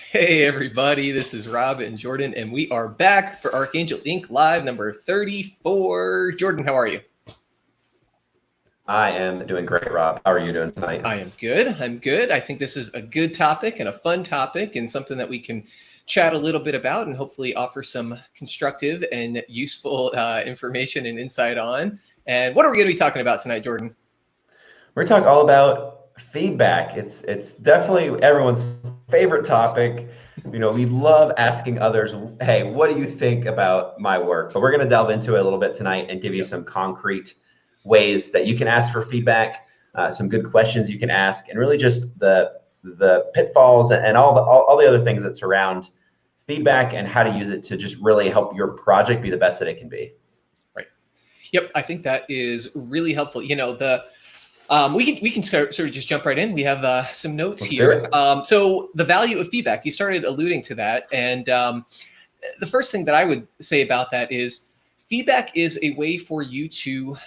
Hey everybody, this is Rob and Jordan, and we are back for Archangel Inc. Live number 34. Jordan, how are you? I am doing great, Rob. How are you doing tonight? I am good. I think this is a good topic and a fun topic and something that we can chat a little bit about and hopefully offer some constructive and useful information and insight on. And what are we going to be talking about tonight, Jordan? We're talking all about feedback. It's definitely everyone's favorite topic. We love asking others, hey, what do you think about my work? But we're going to delve into it a little bit tonight and give you some concrete ways that you can ask for feedback, some good questions you can ask, and really just the pitfalls and all the other things that surround feedback and how to use it to just really help your project be the best that it can be. Right. Yep. I think that is really helpful. We can sort of just jump right in. We have some notes here. So the value of feedback, you started alluding to that. And the first thing that I would say about that is feedback is a way for you to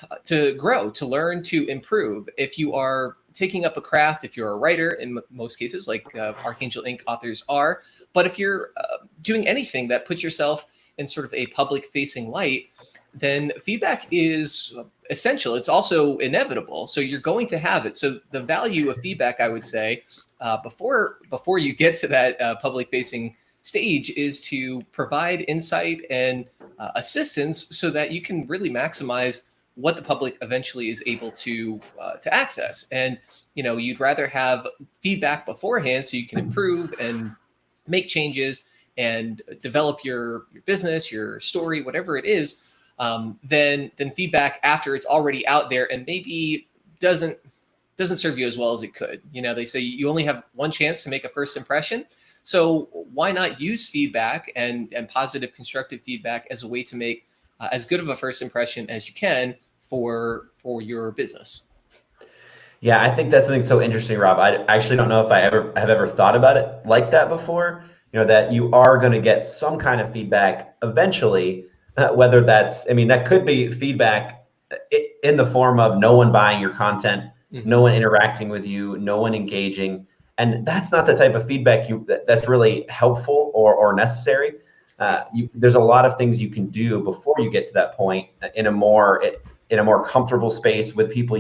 grow, to learn, to improve. If you are taking up a craft, if you're a writer, in most cases, like Archangel Inc. authors are, but if you're doing anything that puts yourself in sort of a public-facing light, then feedback is essential. It's also inevitable. So you're going to have it. So the value of feedback, I would say, before you get to that public-facing stage, is to provide insight and assistance so that you can really maximize what the public eventually is able to access. And you'd rather have feedback beforehand so you can improve and make changes and develop your business, your story, whatever it is, than feedback after it's already out there and maybe doesn't serve you as well as it could. They say you only have one chance to make a first impression. So why not use feedback and positive constructive feedback as a way to make as good of a first impression as you can for your business? Yeah, I think that's something so interesting, Rob. I actually don't know if I have ever thought about it like that before. That you are going to get some kind of feedback eventually, whether that could be feedback in the form of no one buying your content, no one interacting with you, no one engaging. And that's not the type of feedback that's really helpful or necessary. There's a lot of things you can do before you get to that point in a more comfortable space with people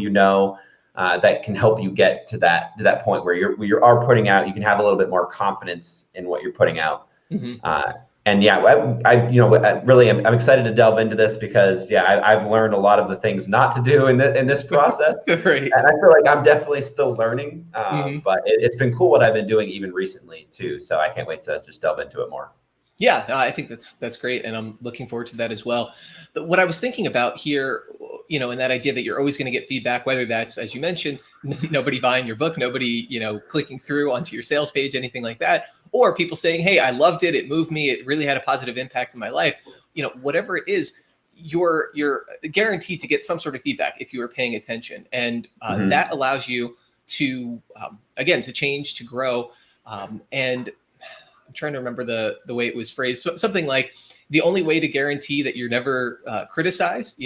that can help you get to that point where you are putting out. You can have a little bit more confidence in what you're putting out. And yeah, I'm excited to delve into this because I've learned a lot of the things not to do in this process, Right. And I feel like I'm definitely still learning. But it's been cool what I've been doing even recently too. So I can't wait to just delve into it more. Yeah, no, I think that's great, and I'm looking forward to that as well. But what I was thinking about here, in that idea that you're always going to get feedback, whether that's, as you mentioned, nobody buying your book, nobody, clicking through onto your sales page, anything like that, or people saying, hey, I loved it, it moved me, it really had a positive impact in my life. Whatever it is, you're guaranteed to get some sort of feedback if you are paying attention, and that allows you to again, to change, to grow, and I'm trying to remember the way it was phrased. Something like, the only way to guarantee that you're never criticized,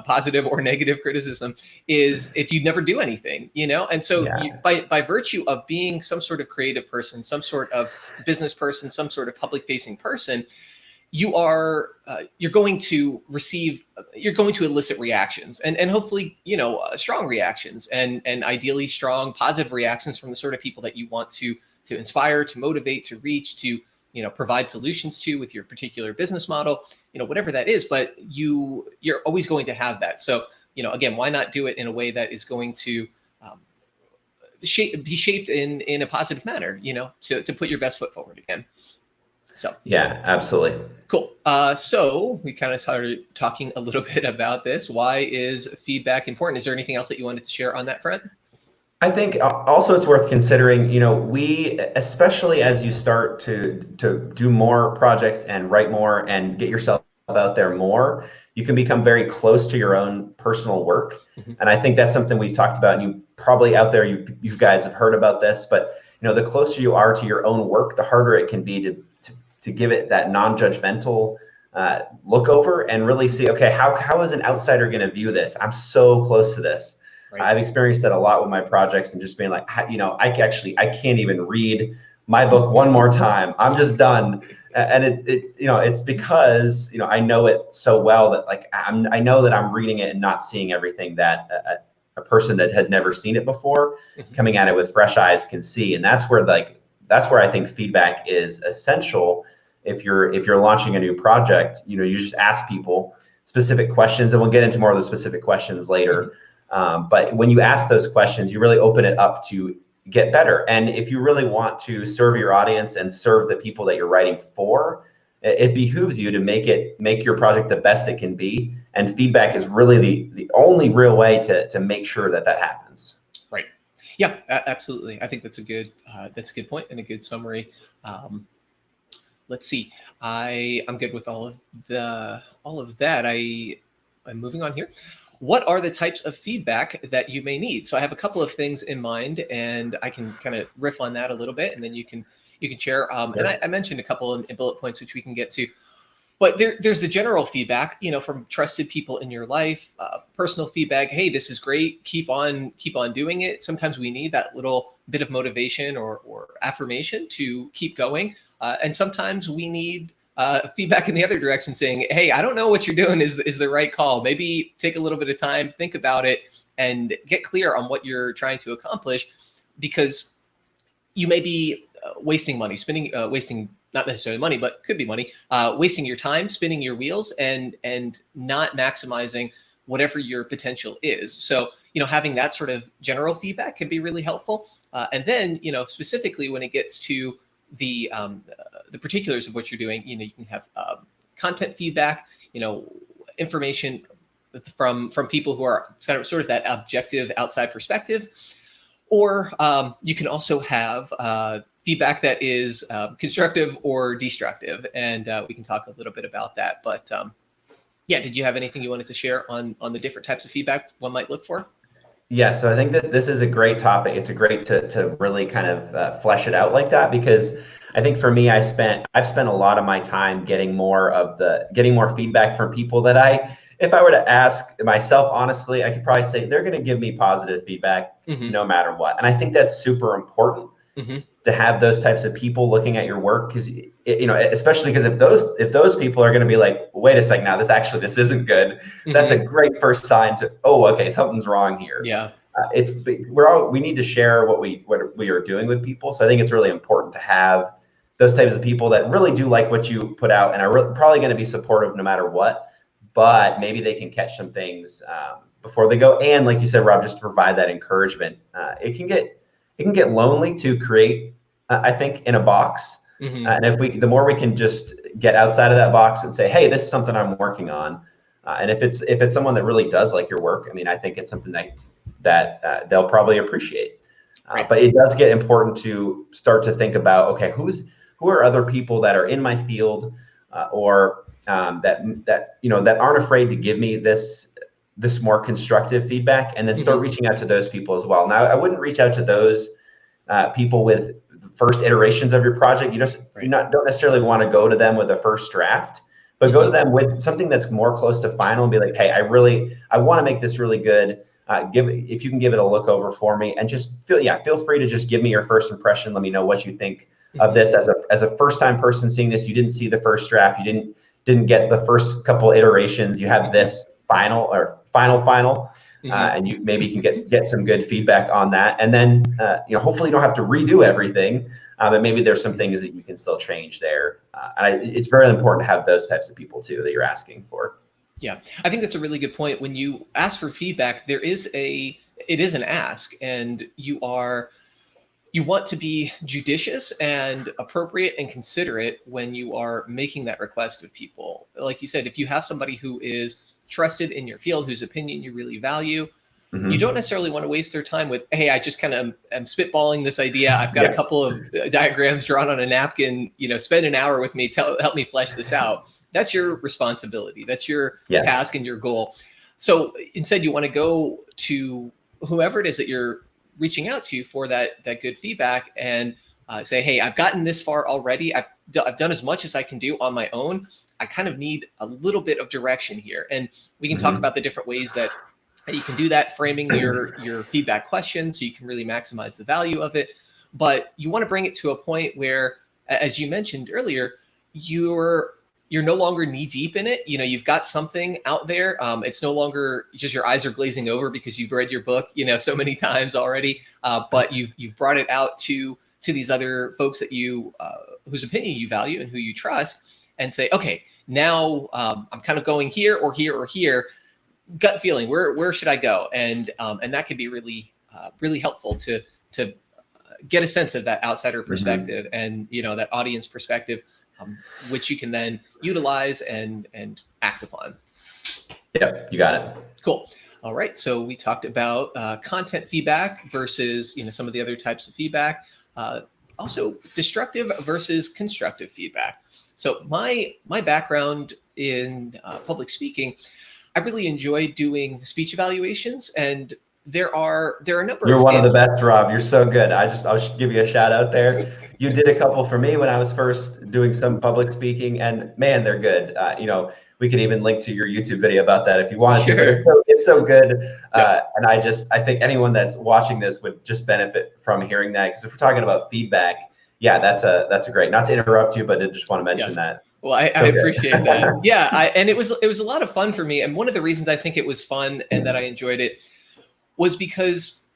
positive or negative criticism, is if you never do anything, And so by virtue of being some sort of creative person, some sort of business person, some sort of public facing person, you're going to elicit reactions and hopefully, strong reactions and ideally strong positive reactions from the sort of people that you want to inspire, to motivate, to reach, to, provide solutions to with your particular business model, whatever that is, but you're always going to have that. So, again, why not do it in a way that is going to be shaped in a positive manner, to put your best foot forward again. So yeah, absolutely. Cool. So we kind of started talking a little bit about this. Why is feedback important? Is there anything else that you wanted to share on that front? I think also it's worth considering, we, especially as you start to do more projects and write more and get yourself out there more, you can become very close to your own personal work. And I think that's something we've talked about, and you probably out there, you guys have heard about this, but the closer you are to your own work, the harder it can be to give it that non-judgmental look over and really see, okay, how is an outsider going to view this? I'm so close to this. Right. I've experienced that a lot with my projects and just being like, I can't even read my book one more time. I'm just done. And it's because, I know it so well that like, I know that I'm reading it and not seeing everything that a person that had never seen it before coming at it with fresh eyes can see. And that's where I think feedback is essential. If you're launching a new project, you just ask people specific questions, and we'll get into more of the specific questions later. But when you ask those questions, you really open it up to get better. And if you really want to serve your audience and serve the people that you're writing for, it behooves you to make your project the best it can be. And feedback is really the only real way to make sure that happens. Right. Yeah, absolutely. I think that's a good point and a good summary. Let's see. I'm good with all of that. I'm moving on here. What are the types of feedback that you may need? So I have a couple of things in mind, and I can kind of riff on that a little bit, and then you can share. And I mentioned a couple of bullet points which we can get to. But there's the general feedback, from trusted people in your life, personal feedback. Hey, this is great. Keep on doing it. Sometimes we need that little bit of motivation or affirmation to keep going. And sometimes we need feedback in the other direction saying, hey, I don't know what you're doing is the right call. Maybe take a little bit of time, think about it, and get clear on what you're trying to accomplish, because you may be wasting money, wasting not necessarily money, but could be money, wasting your time, spinning your wheels, and not maximizing whatever your potential is. So, having that sort of general feedback can be really helpful. And then, specifically when it gets to the particulars of what you're doing, you can have content feedback, information from people who are sort of that objective outside perspective, or you can also have feedback that is constructive or destructive, and we can talk a little bit about that. But yeah, did you have anything you wanted to share on the different types of feedback one might look for? Yeah, so I think this is a great topic. It's a great to really kind of flesh it out like that, because I think for me, I've spent a lot of my time getting more feedback from people that if I were to ask myself honestly, I could probably say they're going to give me positive feedback no matter what. And I think that's super important to have those types of people looking at your work, because especially because if those people are going to be like, wait a second, now this isn't good. That's a great first sign to, okay, something's wrong here. Yeah. We need to share what we are doing with people. So I think it's really important to have those types of people that really do like what you put out and are probably going to be supportive no matter what, but maybe they can catch some things before they go. And like you said, Rob, just to provide that encouragement, it can get lonely to create, I think, in a box. And the more we can just get outside of that box and say, hey, this is something I'm working on. And if it's someone that really does like your work, I mean, I think it's something that they'll probably appreciate. Right. But it does get important to start to think about, okay, who are other people that are in my field or that aren't afraid to give me this more constructive feedback, and then start reaching out to those people as well. Now, I wouldn't reach out to those people with the first iterations of your project. You don't necessarily want to go to them with a first draft, but go to them with something that's more close to final and be like, hey, I want to make this really good. If you can give it a look over for me, and just feel free to just give me your first impression. Let me know what you think of this as a first time person seeing this. You didn't see the first draft. You didn't get the first couple iterations. You have this final, and you maybe can get some good feedback on that. And then hopefully you don't have to redo everything, but maybe there's some things that you can still change there. And it's very important to have those types of people too that you're asking for. Yeah, I think that's a really good point. When you ask for feedback, it is an ask, and you want to be judicious and appropriate and considerate when you are making that request of people. Like you said, if you have somebody who is trusted in your field, whose opinion you really value, you don't necessarily want to waste their time with, hey, I just kind of am spitballing this idea. I've got a couple of diagrams drawn on a napkin, spend an hour with me, help me flesh this out. That's your responsibility. That's your task and your goal. So instead, you want to go to whoever it is that you're reaching out to for that good feedback, and say, hey, I've gotten this far already. I've done as much as I can do on my own. I kind of need a little bit of direction here. And we can talk about the different ways that you can do that, framing your feedback question so you can really maximize the value of it. but you want to bring it to a point where, as you mentioned earlier, you're no longer knee deep in it. You've got something out there. It's no longer just your eyes are glazing over because you've read your book, so many times already. But you've brought it out to these other folks that whose opinion you value and who you trust, and say, okay, now I'm kind of going here or here or here. Gut feeling, where should I go? And that can be really really helpful to get a sense of that outsider perspective and that audience perspective, which you can then utilize and act upon. Yep, you got it. Cool. All right. So we talked about content feedback versus some of the other types of feedback. Also, destructive versus constructive feedback. So my background in public speaking, I really enjoy doing speech evaluations, and there are a number. You're one of the best, Rob. You're so good. I'll give you a shout out there. You did a couple for me when I was first doing some public speaking, and man, they're good. We can even link to your YouTube video about that if you want to. But it's so good, and I think anyone that's watching this would just benefit from hearing that, because if we're talking about feedback, yeah, that's a great. Not to interrupt you, but I just want to mention that. Well, I appreciate that. Yeah, and it was a lot of fun for me. And one of the reasons I think it was fun and that I enjoyed it was because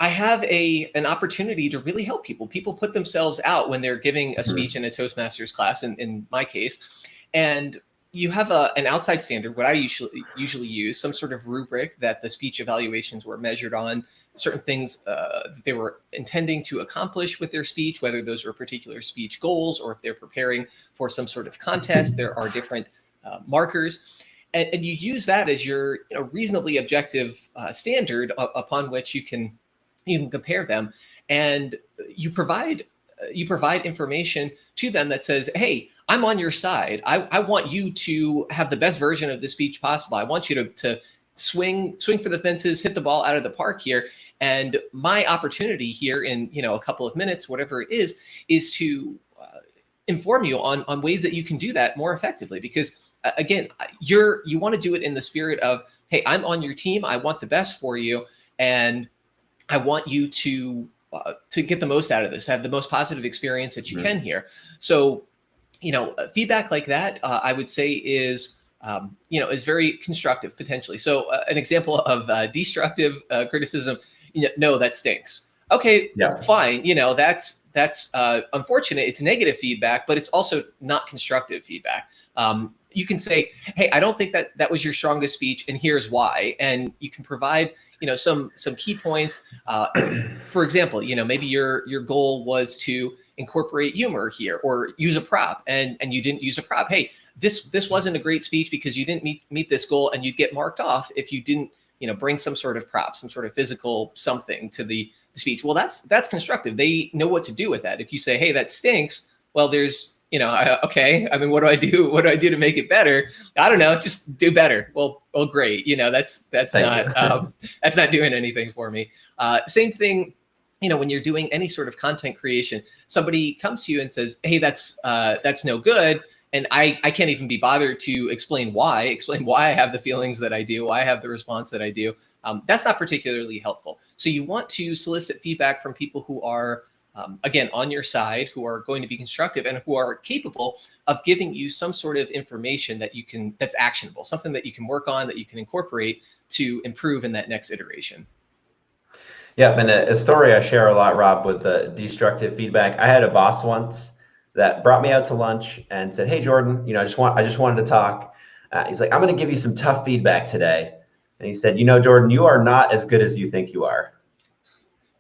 I have an opportunity to really help people. People put themselves out when they're giving a speech in a Toastmasters class, in my case, and you have an outside standard, what I usually use, some sort of rubric that the speech evaluations were measured on, certain things that they were intending to accomplish with their speech, whether those were particular speech goals or if they're preparing for some sort of contest. There are different markers, and you use that as your reasonably objective standard upon which you can compare them, and you provide information to them that says, hey, I'm on your side. I want you to have the best version of the speech possible. I want you to swing for the fences, hit the ball out of the park here. And my opportunity here in a couple of minutes, whatever it is to inform you on ways that you can do that more effectively. Because again, you want to do it in the spirit of, hey, I'm on your team. I want the best for you, and I want you to get the most out of this, have the most positive experience that you can here. So, feedback like that, I would say is very constructive potentially. So an example of destructive criticism, no, that stinks. Okay, fine. That's unfortunate. It's negative feedback, but it's also not constructive feedback. You can say, hey, I don't think that was your strongest speech, and here's why. And you can provide some key points. For example, maybe your goal was to incorporate humor here or use a prop, and you didn't use a prop. Hey, this wasn't a great speech because you didn't meet this goal, and you'd get marked off if you didn't bring some sort of prop, some sort of physical something to the speech. Well, that's constructive. They know what to do with that. If you say, hey, that stinks, well, there's okay, I mean, what do I do? What do I do to make it better? I don't know, just do better. Well, great. That's not that's not doing anything for me. Same thing, when you're doing any sort of content creation, somebody comes to you and says, hey, that's no good. And I can't even be bothered to explain why I have the feelings that I do, why I have the response that I do. That's not particularly helpful. So you want to solicit feedback from people who are, again, on your side, who are going to be constructive and who are capable of giving you some sort of information that's actionable, something that you can work on, that you can incorporate to improve in that next iteration. Yeah, and a story I share a lot, Rob, with the destructive feedback. I had a boss once that brought me out to lunch and said, hey, Jordan, I just wanted to talk. He's like, I'm going to give you some tough feedback today. And he said, Jordan, you are not as good as you think you are.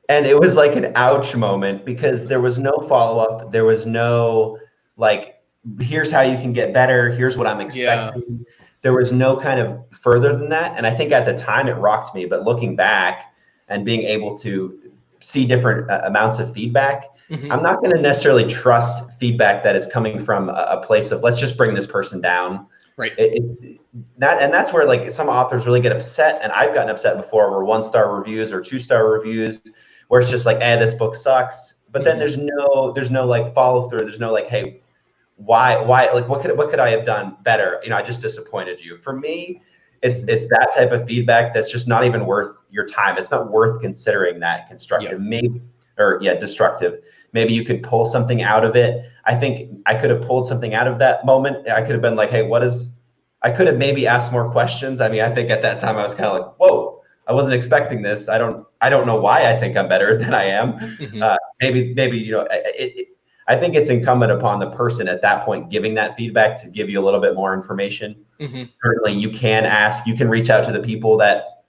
And it was like an ouch moment, because there was no follow-up. There was no here's how you can get better. Here's what I'm expecting. Yeah. There was no kind of further than that. And I think at the time it rocked me, but looking back and being able to see different amounts of feedback, I'm not going to necessarily trust feedback that is coming from a place of, let's just bring this person down. Right. That's where some authors really get upset. And I've gotten upset before over 1-star reviews or 2-star reviews, where it's just like, this book sucks. But then there's no follow through. There's no hey, why, what could I have done better? I just disappointed you. For me, it's that type of feedback that's just not even worth your time. It's not worth considering that constructive. destructive. Maybe you could pull something out of it. I think I could have pulled something out of that moment. I could have been like, hey, I could have maybe asked more questions. I mean, I think at that time I was kind of like, whoa, I wasn't expecting this. I don't know why I think I'm better than I am. Mm-hmm. Maybe, I think it's incumbent upon the person at that point giving that feedback to give you a little bit more information. Mm-hmm. Certainly you can reach out to the people that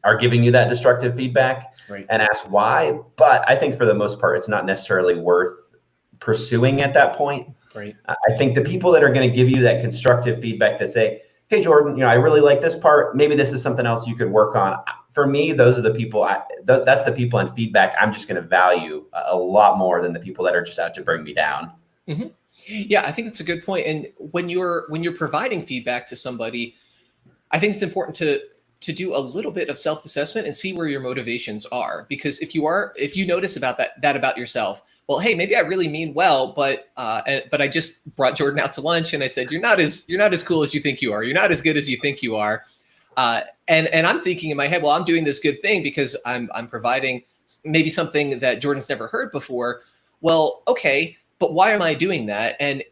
are giving you that destructive feedback and ask why. But I think for the most part, it's not necessarily worth pursuing at that point. Right. I think the people that are going to give you that constructive feedback that say, hey, Jordan, I really like this part. Maybe this is something else you could work on. For me, those are the people, that's the people in feedback I'm just going to value a lot more than the people that are just out to bring me down. Mm-hmm. Yeah, I think that's a good point. And when you're providing feedback to somebody, I think it's important to do a little bit of self-assessment and see where your motivations are. Because if you notice about that about yourself, well, hey, maybe I really mean well, but I just brought Jordan out to lunch and I said, you're not as cool as you think you are. You're not as good as you think you are. And I'm thinking in my head, well, I'm doing this good thing because I'm providing maybe something that Jordan's never heard before. Well, okay, but why am I doing that? And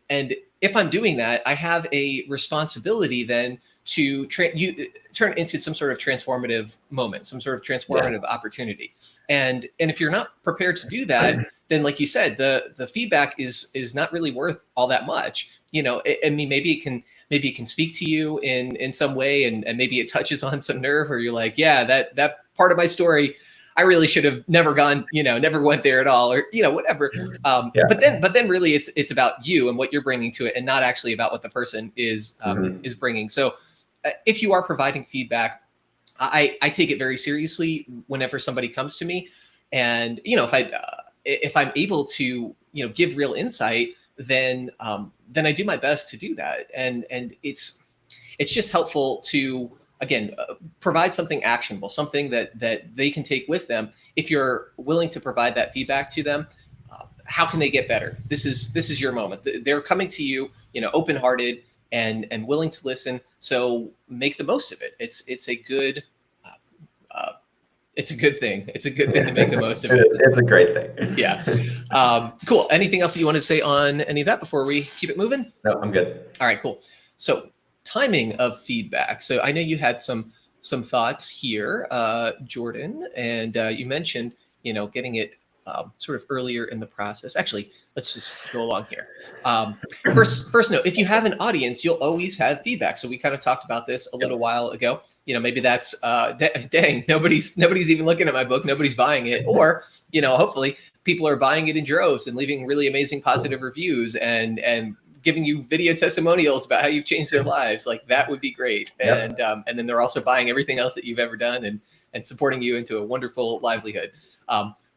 if I'm doing that, I have a responsibility then to turn into some sort of transformative moment, some sort of transformative opportunity. And if you're not prepared to do that, then like you said, the feedback is not really worth all that much. I mean, maybe it can speak to you in some way, and maybe it touches on some nerve where you're like, yeah, that part of my story, I really should have never went there at all, or whatever. But then really it's about you and what you're bringing to it, and not actually about what the person is bringing. So if you are providing feedback, I take it very seriously whenever somebody comes to me, and if I'm able to give real insight, then I do my best to do that, and it's just helpful to again provide something actionable, something that they can take with them. If you're willing to provide that feedback to them, how can they get better? This is your moment. They're coming to you, open-hearted and willing to listen. So make the most of it. It's a good thing. It's a good thing to make the most of it. It's a great thing. Yeah. Cool. Anything else that you want to say on any of that before we keep it moving? No, I'm good. All right, cool. So timing of feedback. So I know you had some thoughts here, Jordan, and you mentioned, getting it sort of earlier in the process. Actually, let's just go along here. First note, if you have an audience, you'll always have feedback. So we kind of talked about this a little while ago. Maybe that's, dang, nobody's even looking at my book. Nobody's buying it. Or, hopefully people are buying it in droves and leaving really amazing positive reviews and giving you video testimonials about how you've changed their lives. Like that would be great. Yep. And then they're also buying everything else that you've ever done and supporting you into a wonderful livelihood.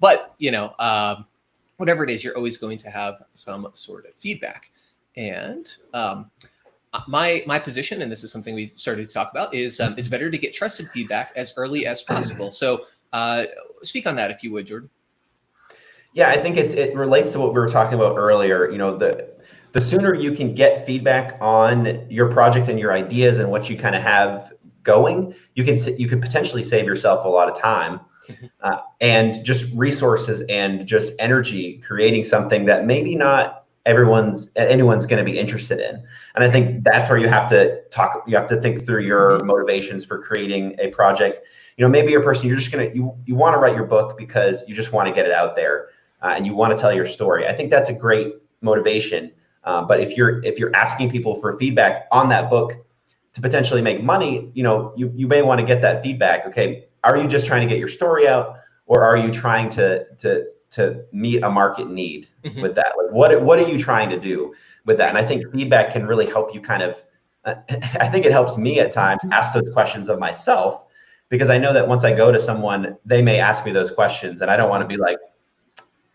But whatever it is, you're always going to have some sort of feedback. And my position, and this is something we've started to talk about, is it's better to get trusted feedback as early as possible. So speak on that if you would, Jordan. Yeah, I think it relates to what we were talking about earlier. The sooner you can get feedback on your project and your ideas and what you kind of have going, you can potentially save yourself a lot of time. And just resources and just energy creating something that maybe not anyone's going to be interested in. And I think that's where you have to think through your motivations for creating a project. Maybe you're a person, you want to write your book because you just want to get it out there and you want to tell your story. I think that's a great motivation. But if you're asking people for feedback on that book to potentially make money, you may want to get that feedback. Okay, are you just trying to get your story out, or are you trying to meet a market need with that? Like, what are you trying to do with that? And I think feedback can really help you kind of. I think it helps me at times ask those questions of myself, because I know that once I go to someone, they may ask me those questions, and I don't want to be like,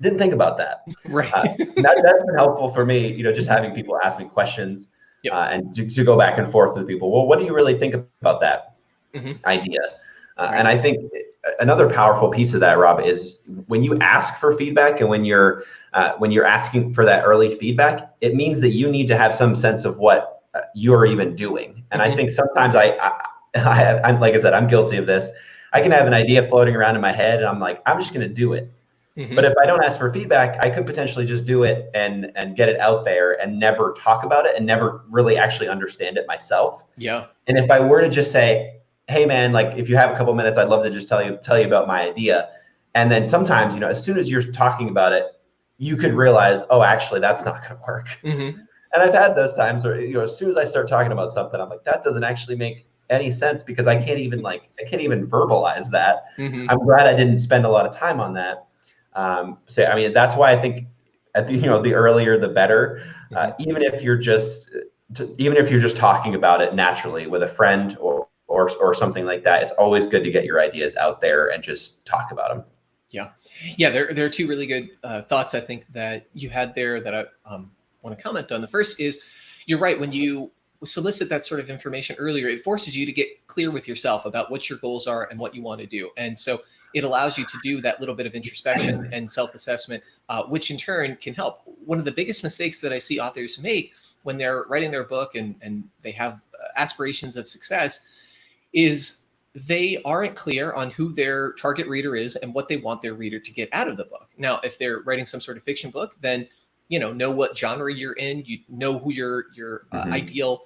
didn't think about that. Right. That's been helpful for me, just having people ask me questions. Yep. And to go back and forth with people. Well, what do you really think about that idea? Right. And I think another powerful piece of that, Rob, is when you ask for feedback and when you're asking for that early feedback, it means that you need to have some sense of what you're even doing. And I think sometimes I'm like I said, I'm guilty of this. I can have an idea floating around in my head and I'm like, I'm just going to do it. Mhm. But if I don't ask for feedback, I could potentially just do it and get it out there and never talk about it and never really actually understand it myself. Yeah. And if I were to just say, hey man, like if you have a couple minutes, I'd love to just tell you about my idea. And then sometimes, as soon as you're talking about it, you could realize, oh, actually that's not going to work. Mm-hmm. And I've had those times where, as soon as I start talking about something, I'm like, that doesn't actually make any sense because I can't even verbalize that. Mm-hmm. I'm glad I didn't spend a lot of time on that. So, I mean, that's why I think the earlier, the better, even if you're just talking about it naturally with a friend or something like that, it's always good to get your ideas out there and just talk about them. Yeah. There are two really good thoughts I think that you had there that I want to comment on. The first is, you're right. When you solicit that sort of information earlier, it forces you to get clear with yourself about what your goals are and what you want to do. And so it allows you to do that little bit of introspection and self-assessment, which in turn can help. One of the biggest mistakes that I see authors make when they're writing their book and they have aspirations of success is they aren't clear on who their target reader is and what they want their reader to get out of the book. Now, if they're writing some sort of fiction book, then know what genre you're in, know who your ideal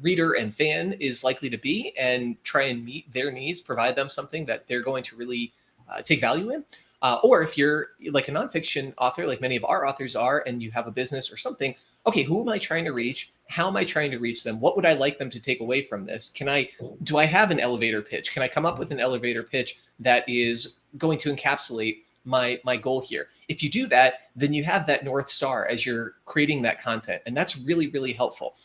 reader and fan is likely to be, and try and meet their needs, provide them something that they're going to really take value in. Or if you're like a nonfiction author, like many of our authors are, and you have a business or something, okay, who am I trying to reach? How am I trying to reach them? What would I like them to take away from this? Do I have an elevator pitch? Can I come up with an elevator pitch that is going to encapsulate my goal here? If you do that, then you have that North Star as you're creating that content. And that's really, really helpful.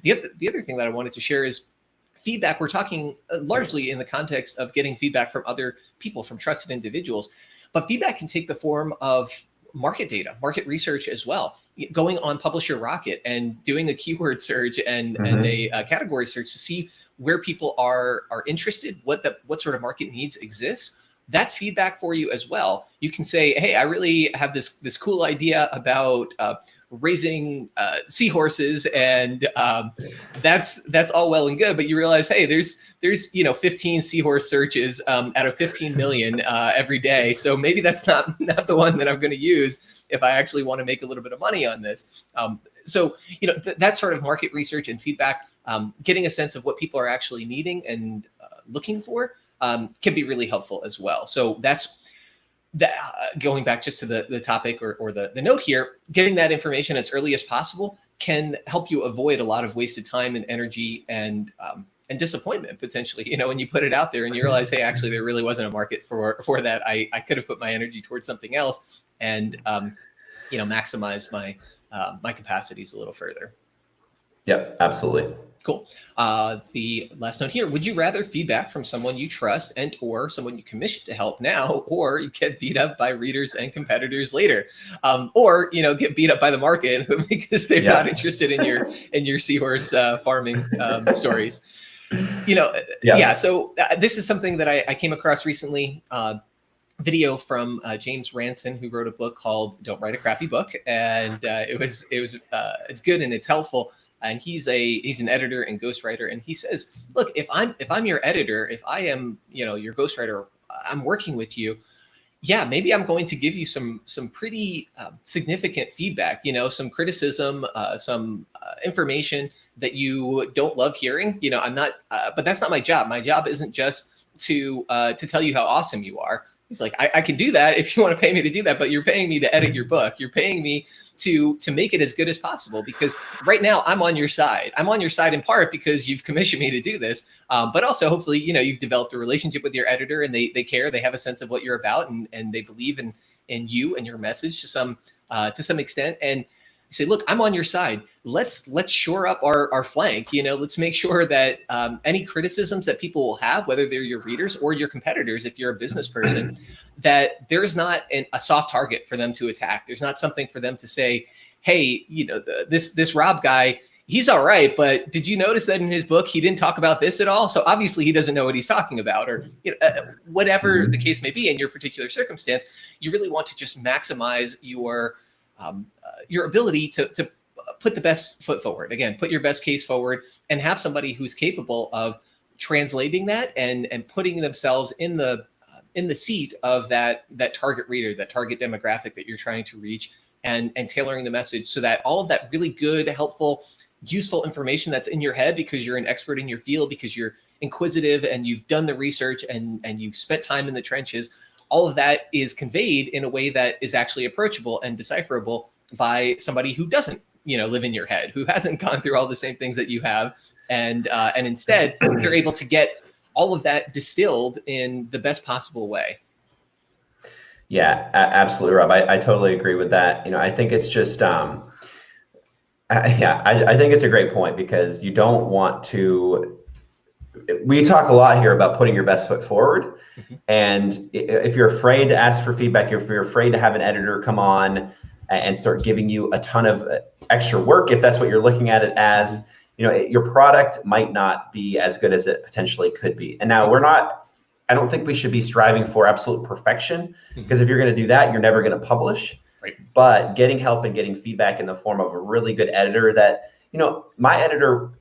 The other thing that I wanted to share is feedback. We're talking largely in the context of getting feedback from other people, from trusted individuals, but feedback can take the form of market data, market research as well. Going on Publisher Rocket and doing a keyword search and a category search to see where people are interested, what sort of market needs exist. That's feedback for you as well. You can say, hey, I really have this cool idea about raising seahorses, and that's all well and good, but you realize, hey, there's 15 seahorse searches out of 15 million every day, so maybe that's not the one that I'm going to use if I actually want to make a little bit of money on this. So that sort of market research and feedback, getting a sense of what people are actually needing and looking for, can be really helpful as well. So that's that. Going back just to the topic or the note here, getting that information as early as possible can help you avoid a lot of wasted time and energy and disappointment potentially. When you put it out there and you realize, hey, actually there really wasn't a market for that. I could have put my energy towards something else and maximize my capacities a little further. Yep, absolutely. Cool. The last note here: would you rather feedback from someone you trust and or someone you commission to help now, or you get beat up by readers and competitors later, or get beat up by the market because they're not interested in your seahorse farming stories? So this is something that I came across recently. Video from James Ranson, who wrote a book called "Don't Write a Crappy Book," and it's good and it's helpful. And he's an editor and ghostwriter, and he says, look, if I'm your editor, if I am your ghostwriter, I'm working with you, maybe I'm going to give you some pretty significant feedback, some criticism, some information that you don't love hearing. I'm not, but that's not my job. My job isn't just to tell you how awesome you are. He's like, I can do that if you want to pay me to do that, but you're paying me to edit your book. You're paying me to make it as good as possible, because right now I'm on your side. I'm on your side in part because you've commissioned me to do this, but also hopefully, you've developed a relationship with your editor and they care, they have a sense of what you're about, and they believe in you and your message to some extent. And you say, look, I'm on your side. Let's shore up our flank. Let's make sure that any criticisms that people will have, whether they're your readers or your competitors, if you're a business person, that there's not a soft target for them to attack. There's not something for them to say, hey, this Rob guy, he's all right, but did you notice that in his book he didn't talk about this at all? So obviously he doesn't know what he's talking about, or whatever the case may be in your particular circumstance. You really want to just maximize your ability to put the best foot forward. Again, put your best case forward and have somebody who's capable of translating that and putting themselves in the in the seat of that target reader, that target demographic that you're trying to reach, and tailoring the message so that all of that really good, helpful, useful information that's in your head because you're an expert in your field, because you're inquisitive and you've done the research and you've spent time in the trenches, all of that is conveyed in a way that is actually approachable and decipherable by somebody who doesn't, live in your head, who hasn't gone through all the same things that you have. And instead they're able to get all of that distilled in the best possible way. Yeah, absolutely, Rob. I totally agree with that. I think it's just, I think it's a great point, because you don't want to, we talk a lot here about putting your best foot forward. Mm-hmm. And if you're afraid to ask for feedback, if you're afraid to have an editor come on and start giving you a ton of extra work, if that's what you're looking at it as, your product might not be as good as it potentially could be. And now I don't think we should be striving for absolute perfection, because if you're going to do that, you're never going to publish. Right. But getting help and getting feedback in the form of a really good editor that, my editor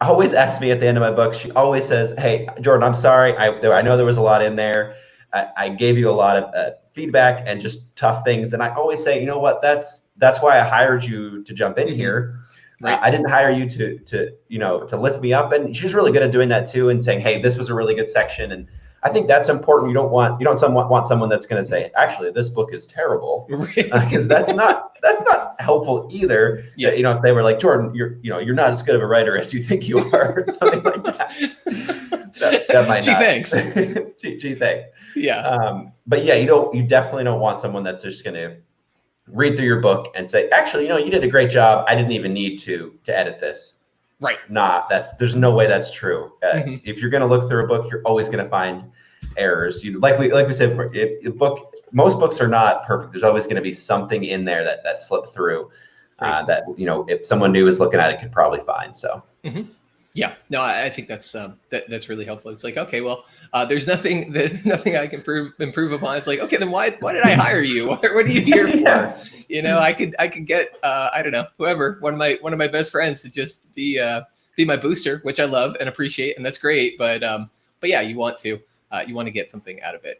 always asks me at the end of my book, she always says, "Hey, Jordan, I'm sorry. I know there was a lot in there. I gave you a lot of feedback and just tough things." And I always say, you know what, that's why I hired you to jump in here. Right. I didn't hire you to lift me up. And she's really good at doing that too, and saying, "Hey, this was a really good section." And I think that's important. You don't want someone that's going to say, "Actually, this book is terrible," because that's not helpful either. Yes. If they were like, "Jordan, you're not as good of a writer as you think you are," or something like that. That might Gee, not. thanks. Gee, thanks. Yeah. But yeah, you definitely don't want someone that's just going to read through your book and say, "Actually, you did a great job. I didn't even need to edit this." Right. There's no way that's true. If you're going to look through a book, you're always going to find errors. Like we said, most books are not perfect. There's always going to be something in there that slipped through that if someone new is looking at it could probably find. So. Mm-hmm. Yeah, no, I think that's really helpful. It's like, okay, well, there's nothing I can improve upon. It's like, okay, then why did I hire you? What are you here for? Yeah. I could get I don't know, whoever, one of my best friends to just be my booster, which I love and appreciate, and that's great. But yeah, you want to get something out of it.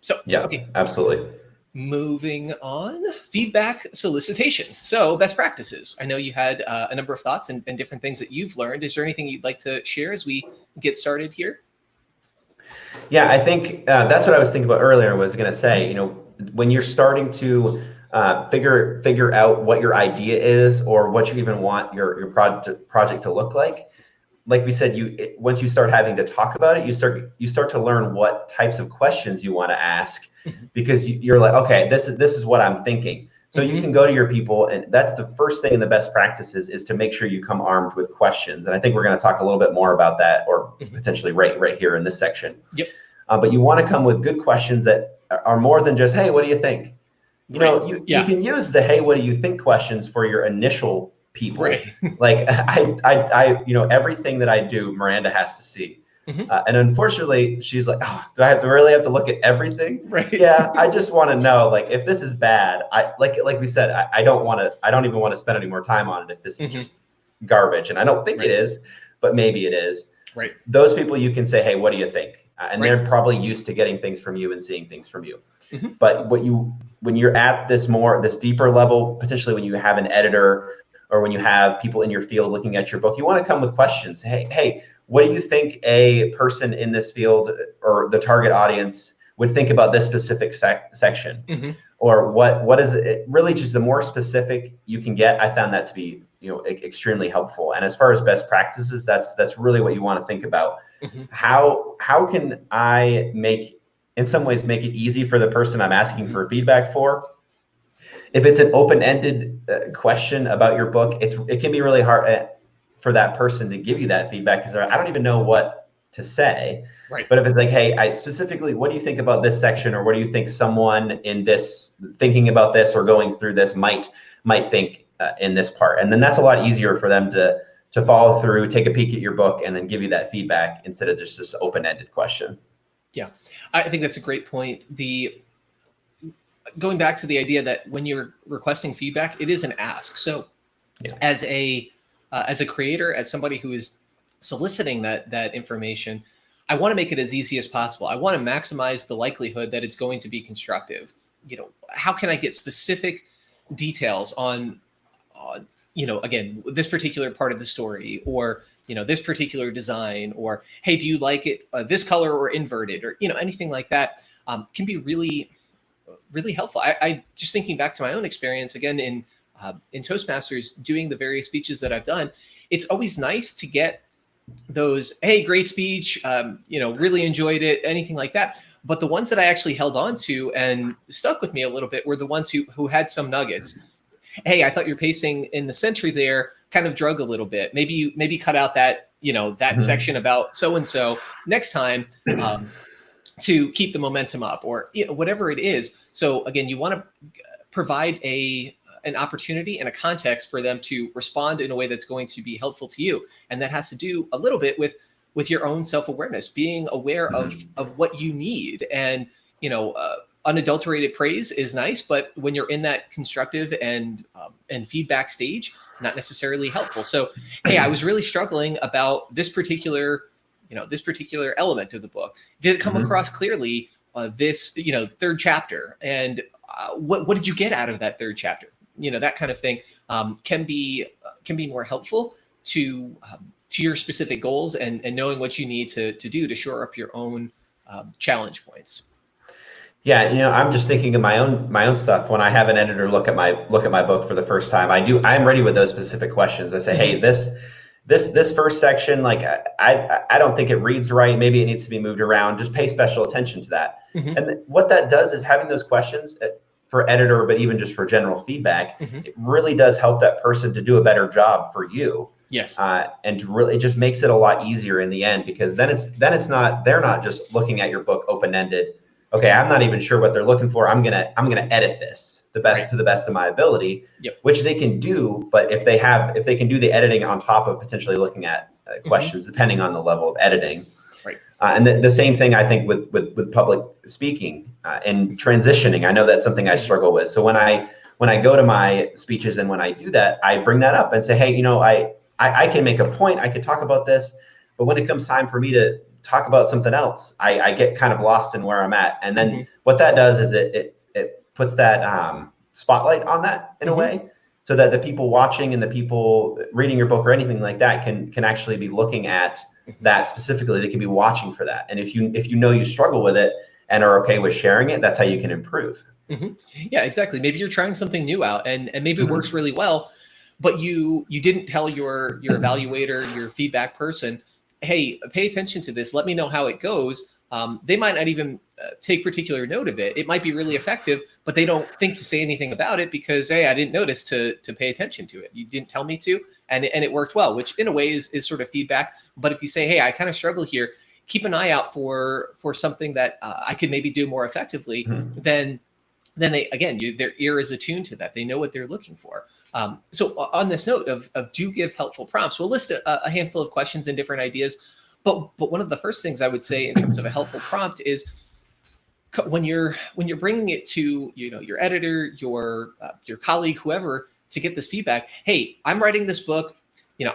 So yeah, okay, absolutely. Moving on, feedback solicitation. So best practices. I know you had a number of thoughts and different things that you've learned. Is there anything you'd like to share as we get started here? Yeah, I think that's what I was thinking about earlier. Was going to say, when you're starting to figure out what your idea is or what you even want your project to look like we said, once you start having to talk about it, you start to learn what types of questions you want to ask, because you're like, okay, this is what I'm thinking. So you can go to your people, and that's the first thing in the best practices is to make sure you come armed with questions. And I think we're going to talk a little bit more about that, or potentially right here in this section. Yep. But you want to come with good questions that are more than just, "Hey, what do you think?" You can use the "Hey, what do you think?" questions for your initial people. Right. Like I everything that I do, Miranda has to see. And unfortunately, she's like, "Oh, do I really have to look at everything?" Right. Yeah, I just want to know, like, if this is bad, like we said, I don't even want to spend any more time on it if this is just garbage. And I don't think it is, but maybe it is. Right. Those people you can say, "Hey, what do you think?" And they're probably used to getting things from you and seeing things from you. But when you're at this deeper level, potentially when you have an editor or when you have people in your field looking at your book, you want to come with questions. Hey, what do you think a person in this field or the target audience would think about this specific section? Or what is it? Really, just the more specific you can get, I found that to be extremely helpful. And as far as best practices, that's really what you want to think about. How can I in some ways make it easy for the person I'm asking for feedback for? If it's an open-ended question about your book, it can be really hard for that person to give you that feedback, because I don't even know what to say. Right. But if it's like, "Hey, I specifically, what do you think about this section?" Or "What do you think someone in this thinking about this or going through this might think in this part?" And then that's a lot easier for them to follow through, take a peek at your book, and then give you that feedback instead of just this open-ended question. Yeah, I think that's a great point. Going back to the idea that when you're requesting feedback, it is an ask. So as a creator, as somebody who is soliciting that information, I want to make it as easy as possible. I want to maximize the likelihood that it's going to be constructive. How can I get specific details on again, this particular part of the story, or this particular design, or hey, do you like it this color or inverted, or anything like that can be really, really helpful. I just thinking back to my own experience again in Toastmasters, doing the various speeches that I've done. It's always nice to get those, hey, great speech, really enjoyed it, anything like that. But the ones that I actually held on to and stuck with me a little bit were the ones who had some nuggets. Hey, I thought your pacing in the century there kind of drug a little bit. Maybe cut out that section about so and so next time to keep the momentum up, or whatever it is. So again, you want to provide an opportunity and a context for them to respond in a way that's going to be helpful to you, and that has to do a little bit with your own self-awareness, being aware of what you need. And unadulterated praise is nice, but when you're in that constructive and feedback stage, not necessarily helpful. So, hey, I was really struggling about this particular element of the book. Did it come across clearly? This third chapter, and what did you get out of that third chapter? That kind of thing can be more helpful to your specific goals and knowing what you need to do to shore up your own challenge points. Yeah, I'm just thinking of my own stuff. When I have an editor look at my book for the first time, I'm ready with those specific questions. I say, hey, this first section, like I don't think it reads right. Maybe it needs to be moved around. Just pay special attention to that. And what that does is having those questions for editor, but even just for general feedback, it really does help that person to do a better job for you. Yes. And it just makes it a lot easier in the end, because then they're not just looking at your book open-ended. Okay, I'm not even sure what they're looking for. I'm gonna edit this to the best of my ability, which they can do. But if they can do the editing on top of potentially looking at questions, depending on the level of editing. Right. And the same thing I think with public speaking and transitioning. I know that's something I struggle with. So when I go to my speeches and when I do that, I bring that up and say, hey, I can make a point. I could talk about this, but when it comes time for me to talk about something else, I get kind of lost in where I'm at. And then what that does is it puts that spotlight on that in a way, so that the people watching and the people reading your book or anything like that can actually be looking at that specifically. They can be watching for that. And if you struggle with it and are okay with sharing it, that's how you can improve. Yeah, exactly. Maybe you're trying something new out and maybe it works really well, but you didn't tell your evaluator, your feedback person, hey, pay attention to this. Let me know how it goes. They might not even take particular note of it. It might be really effective, but they don't think to say anything about it because, hey, I didn't notice to pay attention to it. You didn't tell me to, and it worked well, which in a way is sort of feedback. But if you say, hey, I kind of struggle here, keep an eye out for something that I could maybe do more effectively, then they, again, their ear is attuned to that. They know what they're looking for. So on this note of do give helpful prompts, we'll list a handful of questions and different ideas. But one of the first things I would say in terms of a helpful prompt is when you're bringing it to your editor, your colleague, whoever, to get this feedback. Hey, I'm writing this book.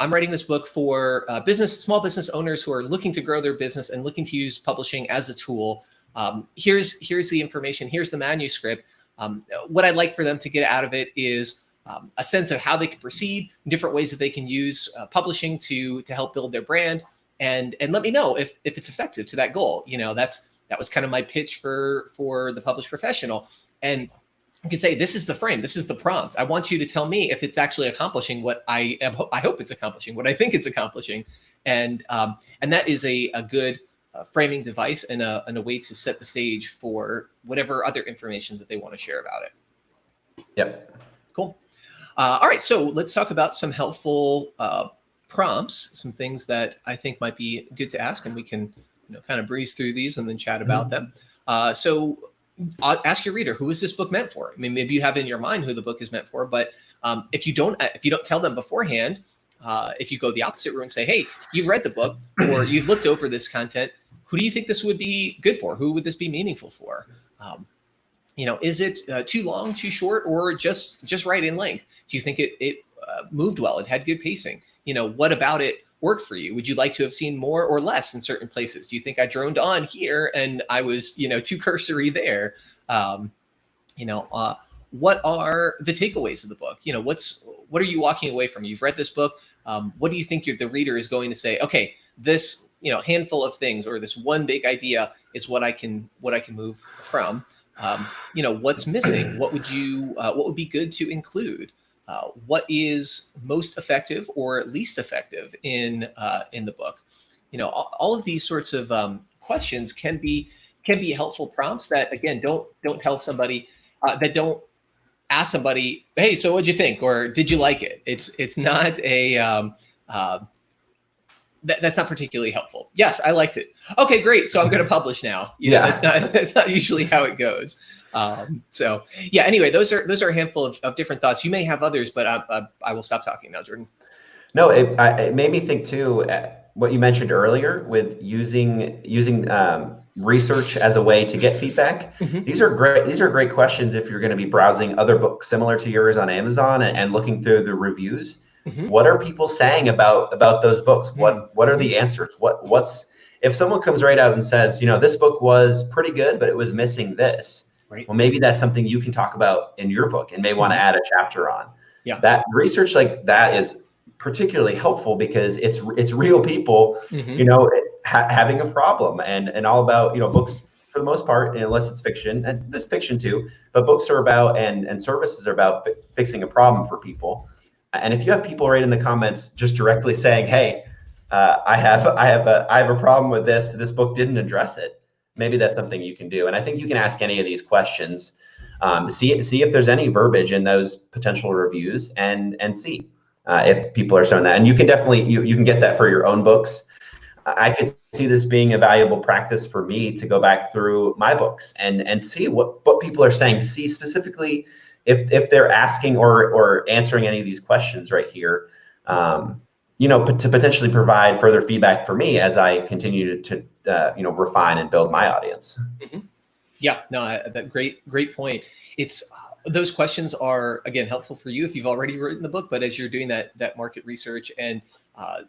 I'm writing this book for small business owners who are looking to grow their business and looking to use publishing as a tool. Here's the information. Here's the manuscript. What I'd like for them to get out of it is a sense of how they can proceed, different ways that they can use publishing to help build their brand, and let me know if it's effective to that goal. That was kind of my pitch for the published professional. And you can say, this is the frame, this is the prompt. I want you to tell me if it's actually accomplishing what I hope it's accomplishing, what I think it's accomplishing. And that is a good framing device and a way to set the stage for whatever other information that they want to share about it. Yep. Cool. All right, so let's talk about some helpful prompts, some things that I think might be good to ask, and we can kind of breeze through these and then chat about them. So ask your reader, who is this book meant for? I mean, maybe you have in your mind who the book is meant for, but if you don't tell them beforehand, if you go the opposite route and say, hey, you've read the book or you've looked over this content, who do you think this would be good for? Who would this be meaningful for? Is it too long, too short, or just right in length? Do you think it moved well? It had good pacing. What about it work for you? Would you like to have seen more or less in certain places? Do you think I droned on here and I was, too cursory there? What are the takeaways of the book? What are you walking away from? You've read this book. What do you think the reader is going to say? Okay, this handful of things or this one big idea is what I can move from. What's missing? What would be good to include? What is most effective or least effective in the book? All of these sorts of questions can be helpful prompts that, again, don't tell somebody that don't ask somebody, hey, so what'd you think? Or did you like it? It's not that's not particularly helpful. Yes, I liked it. Okay, great. So I'm going to publish now. That's not usually how it goes. Anyway, those are a handful of different thoughts. You may have others, but I will stop talking now, Jordan. No, it made me think too, what you mentioned earlier with using research as a way to get feedback. Mm-hmm. These are great questions if you're going to be browsing other books similar to yours on Amazon and looking through the reviews. Mm-hmm. What are people saying about those books? What are the answers? What's if someone comes right out and says, this book was pretty good, but it was missing this. Right. Well, maybe that's something you can talk about in your book and may want to add a chapter on. Yeah. That research like that is particularly helpful because it's real people, having a problem and all about, books for the most part, unless it's fiction, and there's fiction too, but books are about and services are about fixing a problem for people. And if you have people right in the comments just directly saying, hey, I have a problem with this book didn't address it, maybe that's something you can do. And I think you can ask any of these questions, see if there's any verbiage in those potential reviews and see if people are showing that. And you can definitely, you can get that for your own books. I could see this being a valuable practice for me to go back through my books and see what people are saying, to see specifically if they're asking or answering any of these questions right here, to potentially provide further feedback for me as I continue to refine and build my audience. Mm-hmm. Yeah, no, that great point. It's those questions are, again, helpful for you if you've already written the book, but as you're doing that market research and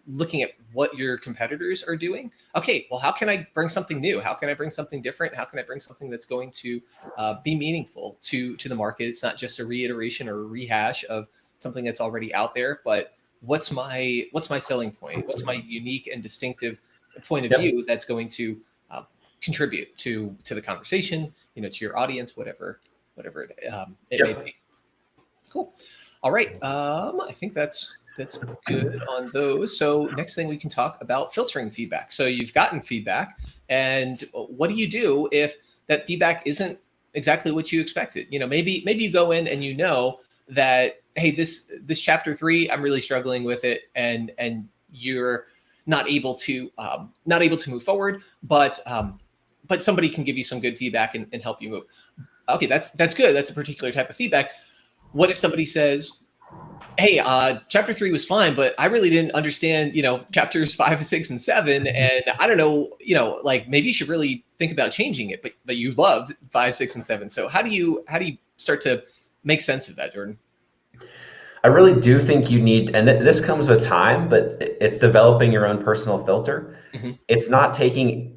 looking at what your competitors are doing, okay, well, how can I bring something new? How can I bring something different? How can I bring something that's going to be meaningful to the market? It's not just a reiteration or a rehash of something that's already out there, but what's my selling point? What's my unique and distinctive point of view that's going to contribute to the conversation, to your audience, whatever it may be. Cool. All right. I think that's good on those. So next thing we can talk about filtering feedback. So you've gotten feedback, and what do you do if that feedback isn't exactly what you expected? Maybe you go in and that, hey, this chapter 3, I'm really struggling with it, and you're not able to move forward, but somebody can give you some good feedback and help you move. Okay, that's good. That's a particular type of feedback. What if somebody says, hey, chapter 3 was fine, but I really didn't understand, chapters 5, 6, and 7. And I don't know, maybe you should really think about changing it, but you loved 5, 6, and 7. So how do you start to make sense of that, Jordan? I really do think you need, and this comes with time, but it's developing your own personal filter. Mm-hmm. It's not taking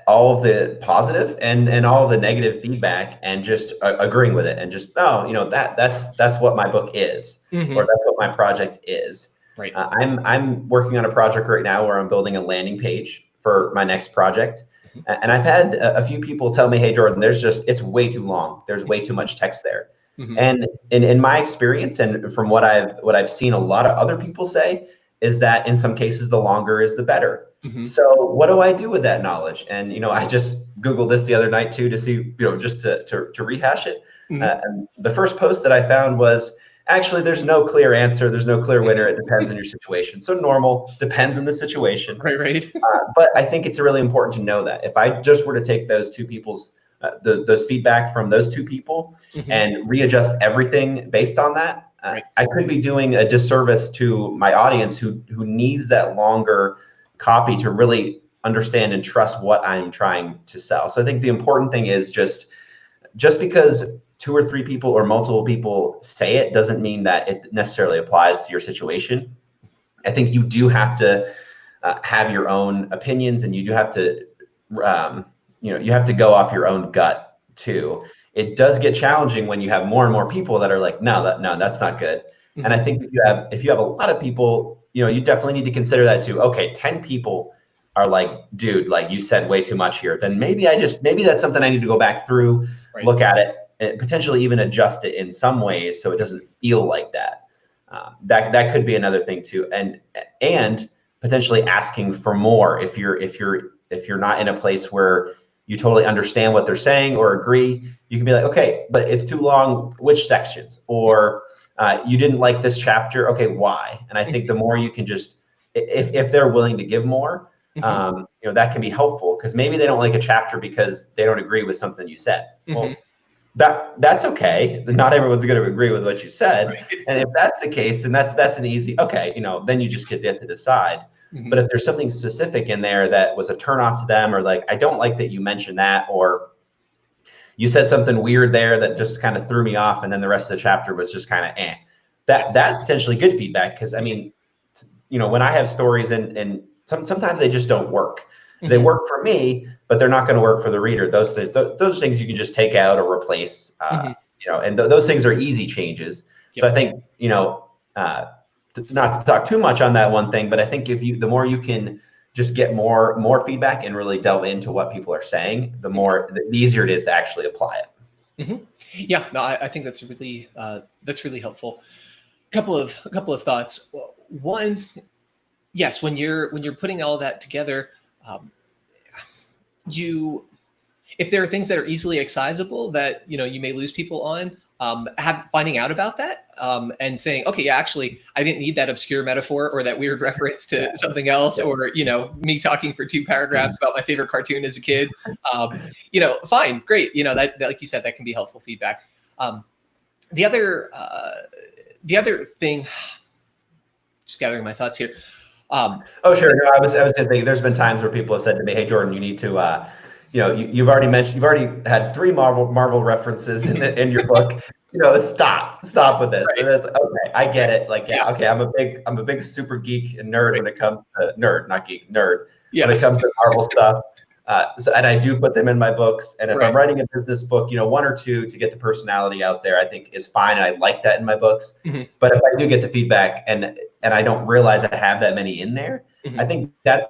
all of the positive and all of the negative feedback and just agreeing with it and just, that's what my book is, mm-hmm. or that's what my project is. Right. I'm working on a project right now where I'm building a landing page for my next project. Mm-hmm. And I've had a few people tell me, hey, Jordan, it's way too long. There's way too much text there. Mm-hmm. And in my experience and from what I've seen a lot of other people say is that in some cases, the longer is the better. Mm-hmm. So what do I do with that knowledge? And, I just Googled this the other night too, to see, just to rehash it. Mm-hmm. And the first post that I found was, actually, there's no clear answer. There's no clear winner. It depends on your situation. So normal depends on the situation. Right. But I think it's really important to know that if I just were to take those two people's, those feedback from those two people, mm-hmm. and readjust everything based on that, right. I could be doing a disservice to my audience who needs that longer copy to really understand and trust what I'm trying to sell. So I think the important thing is just because 2 or 3 people or multiple people say it doesn't mean that it necessarily applies to your situation. I think you do have to have your own opinions, and you do have to, you have to go off your own gut too. It does get challenging when you have more and more people that are like, no, that's not good. And I think if you have a lot of people, you definitely need to consider that too. Okay, 10 people are like, dude, like you said way too much here. Then maybe that's something I need to go back through, look at it, and potentially even adjust it in some ways so it doesn't feel like that. That could be another thing too, and potentially asking for more if you're not in a place where you totally understand what they're saying or agree. You can be like, okay, but it's too long. Which sections? Or you didn't like this chapter. Okay, why? And I think the more you can just, if they're willing to give more, that can be helpful, because maybe they don't like a chapter because they don't agree with something you said. Well, that's okay. Not everyone's going to agree with what you said. And if that's the case, then that's an easy, okay, then you just get to decide. But if there's something specific in there that was a turnoff to them, or like, I don't like that you mentioned that, or you said something weird there that just kind of threw me off, and then the rest of the chapter was just kind of that's potentially good feedback. Because I mean, when I have stories and sometimes they just don't work. They work for me, but they're not going to work for the reader. Those things you can just take out or replace, and those things are easy changes. So I think, not to talk too much on that one thing, but I think the more you can just get more feedback and really delve into what people are saying, the easier it is to actually apply it. Yeah, no, I think that's really helpful. Couple of thoughts. One, yes, when you're putting all that together, if there are things that are easily excisable that you may lose people on, finding out about that, and saying, okay, yeah, actually, I didn't need that obscure metaphor or that weird reference to something else, or me talking for 2 paragraphs about my favorite cartoon as a kid. Fine, great. That like you said, that can be helpful feedback. The other thing, just gathering my thoughts here. Sure. No, I was thinking. There's been times where people have said to me, "Hey, Jordan, you need to, you've already had 3 Marvel references in your book. Stop with this." Right. And that's okay. I get it. Like, okay, I'm a big super geek and nerd when it comes to nerd when it comes to Marvel stuff. And I do put them in my books. And if I'm writing a business book, 1 or 2 to get the personality out there, I think is fine. I like that in my books. But if I do get the feedback and I don't realize I have that many in there, I think that's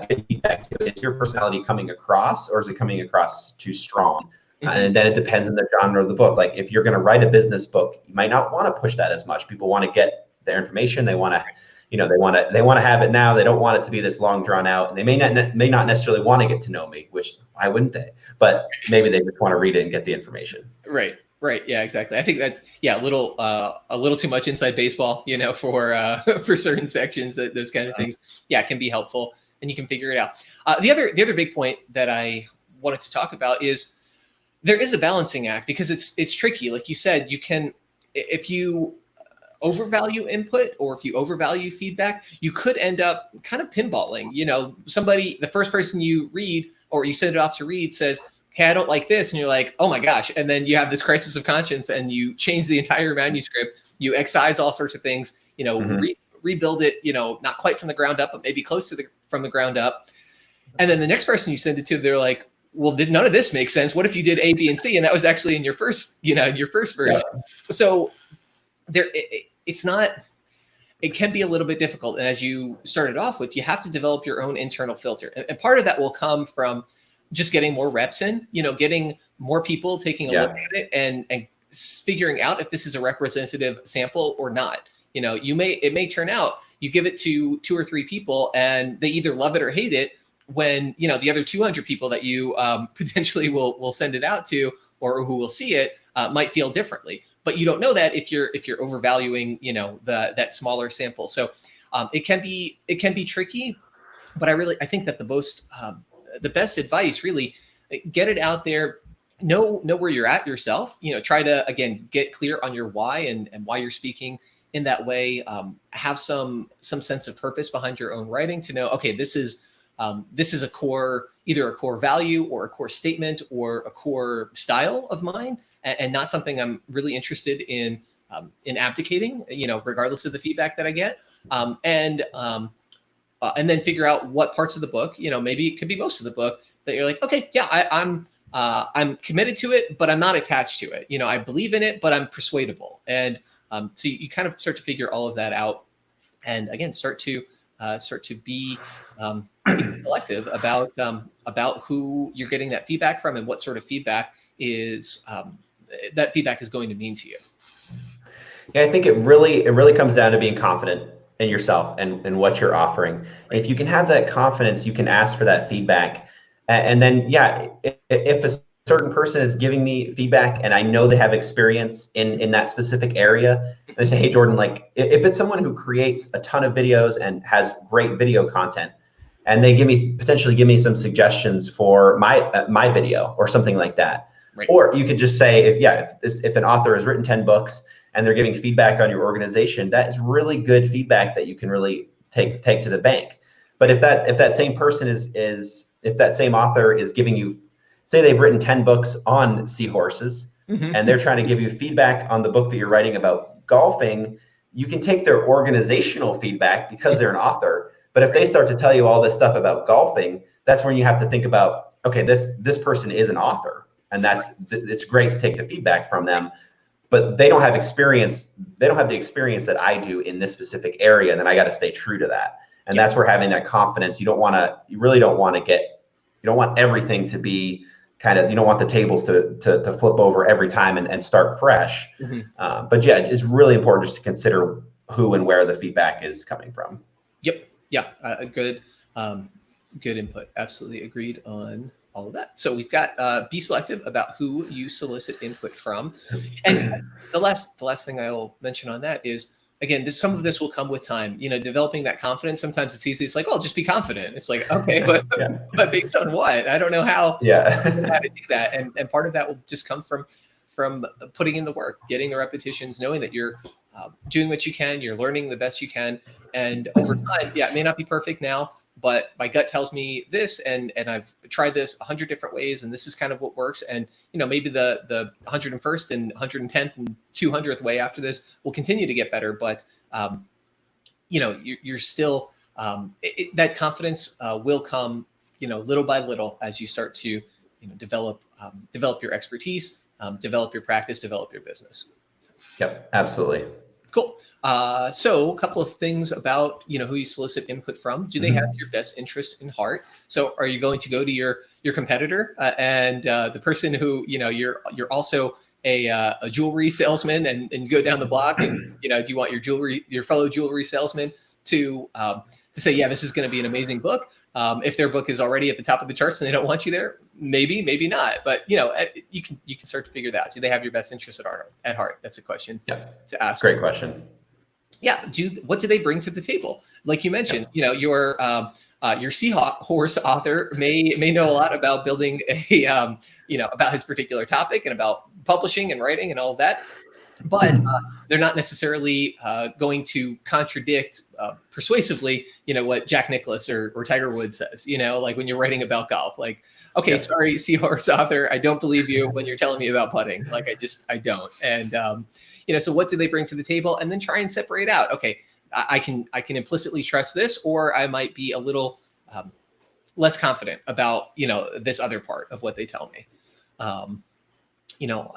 good feedback too. Is your personality coming across, or is it coming across too strong? And then it depends on the genre of the book. Like, if you're going to write a business book, you might not want to push that as much. People want to get their information. They want to, they want to have it now. They don't want it to be this long drawn out, and they may not necessarily want to get to know me, which why wouldn't they? But maybe they just want to read it and get the information. Right. Yeah, exactly. I think that's a little too much inside baseball, for certain sections. Those kind of things, can be helpful, and you can figure it out. The other big point that I wanted to talk about is there is a balancing act, because it's tricky. Like you said, you can, if you overvalue input or if you overvalue feedback, you could end up kind of pinballing. The first person you read or you send it off to read says, "Hey, I don't like this," and you're like, "Oh my gosh!" And then you have this crisis of conscience, and you change the entire manuscript. You excise all sorts of things. Rebuild it. Not quite from the ground up, but maybe close to from the ground up. And then the next person you send it to, they're like, "Well, none of this makes sense. What if you did A, B, and C, and that was actually in your first, version?" So it can be a little bit difficult. And as you started off with, you have to develop your own internal filter. And part of that will come from just getting more reps in, getting more people taking a look at it and figuring out if this is a representative sample or not. It may turn out you give it to 2 or 3 people and they either love it or hate it, when, the other 200 people that you potentially will send it out to, or who will see it, might feel differently. But you don't know that if you're overvaluing, that smaller sample. So it can be tricky, but I think that the best advice, really, get it out there, know where you're at yourself, try to, again, get clear on your why and why you're speaking in that way. Have some sense of purpose behind your own writing to know, okay, this is either a core value or a core statement or a core style of mine, and not something I'm really interested in abdicating, regardless of the feedback that I get. and then figure out what parts of the book, maybe it could be most of the book that you're like, okay, yeah, I'm committed to it, but I'm not attached to it. I believe in it, but I'm persuadable. And so you kind of start to figure all of that out, and again, start to be selective about who you're getting that feedback from and what sort of feedback is that feedback is going to mean to you. Yeah, I think it really comes down to being confident in yourself and what you're offering. And if you can have that confidence, you can ask for that feedback. And then, yeah, if a certain person is giving me feedback and I know they have experience in that specific area, and they say, hey, Jordan, like if it's someone who creates a ton of videos and has great video content, and they potentially give me some suggestions for my video or something like that. Right. Or you could just say, if an author has written 10 books and they're giving feedback on your organization, that is really good feedback that you can really take to the bank. But if that same person if that same author is giving you, say they've written 10 books on seahorses, and they're trying to give you feedback on the book that you're writing about golfing, you can take their organizational feedback because they're an author. But if they start to tell you all this stuff about golfing, that's when you have to think about, okay, this person is an author, and it's great to take the feedback from them, but they don't have experience. They don't have the experience that I do in this specific area, and then I got to stay true to that. And that's where having that confidence, you don't want everything to be kind of, you don't want the tables to flip over every time and start fresh. But yeah, it's really important just to consider who and where the feedback is coming from. Yep. Yeah. Good input. Absolutely agreed on all of that. So we've got be selective about who you solicit input from. And the last thing I'll mention on that is, again, some of this will come with time. Developing that confidence. Sometimes it's easy. It's like, oh, just be confident. It's like, okay, but based on what? I don't know how to do that. And part of that will just come from putting in the work, getting the repetitions, knowing that you're doing what you can, you're learning the best you can, and over time, it may not be perfect now, but my gut tells me this, and I've tried this 100 different ways, and this is kind of what works. And maybe the 101st and 110th and 200th way after this will continue to get better, but you're still that confidence will come little by little as you start to develop your expertise, develop your practice, develop your business. Yep, absolutely. Cool. So a couple of things about, who you solicit input from. Do they have your best interest in heart? So are you going to go to your competitor and the person who, you're also a jewelry salesman and go down the block and, do you want your fellow jewelry salesman to say, yeah, this is going to be an amazing book. If their book is already at the top of the charts and they don't want you there, maybe not. But, you can start to figure that out. Do they have your best interest at heart? That's a question to ask. Great question. Yeah. What do they bring to the table? Like you mentioned, your seahorse author may know a lot about building about his particular topic and about publishing and writing and all of that. But they're not necessarily going to contradict persuasively, what Jack Nicklaus or Tiger Woods says, like when you're writing about golf, like, okay, sorry, seahorse author, I don't believe you when you're telling me about putting. Like, I don't. And, so what do they bring to the table? And then try and separate out, okay, I can implicitly trust this, or I might be a little less confident about, this other part of what they tell me.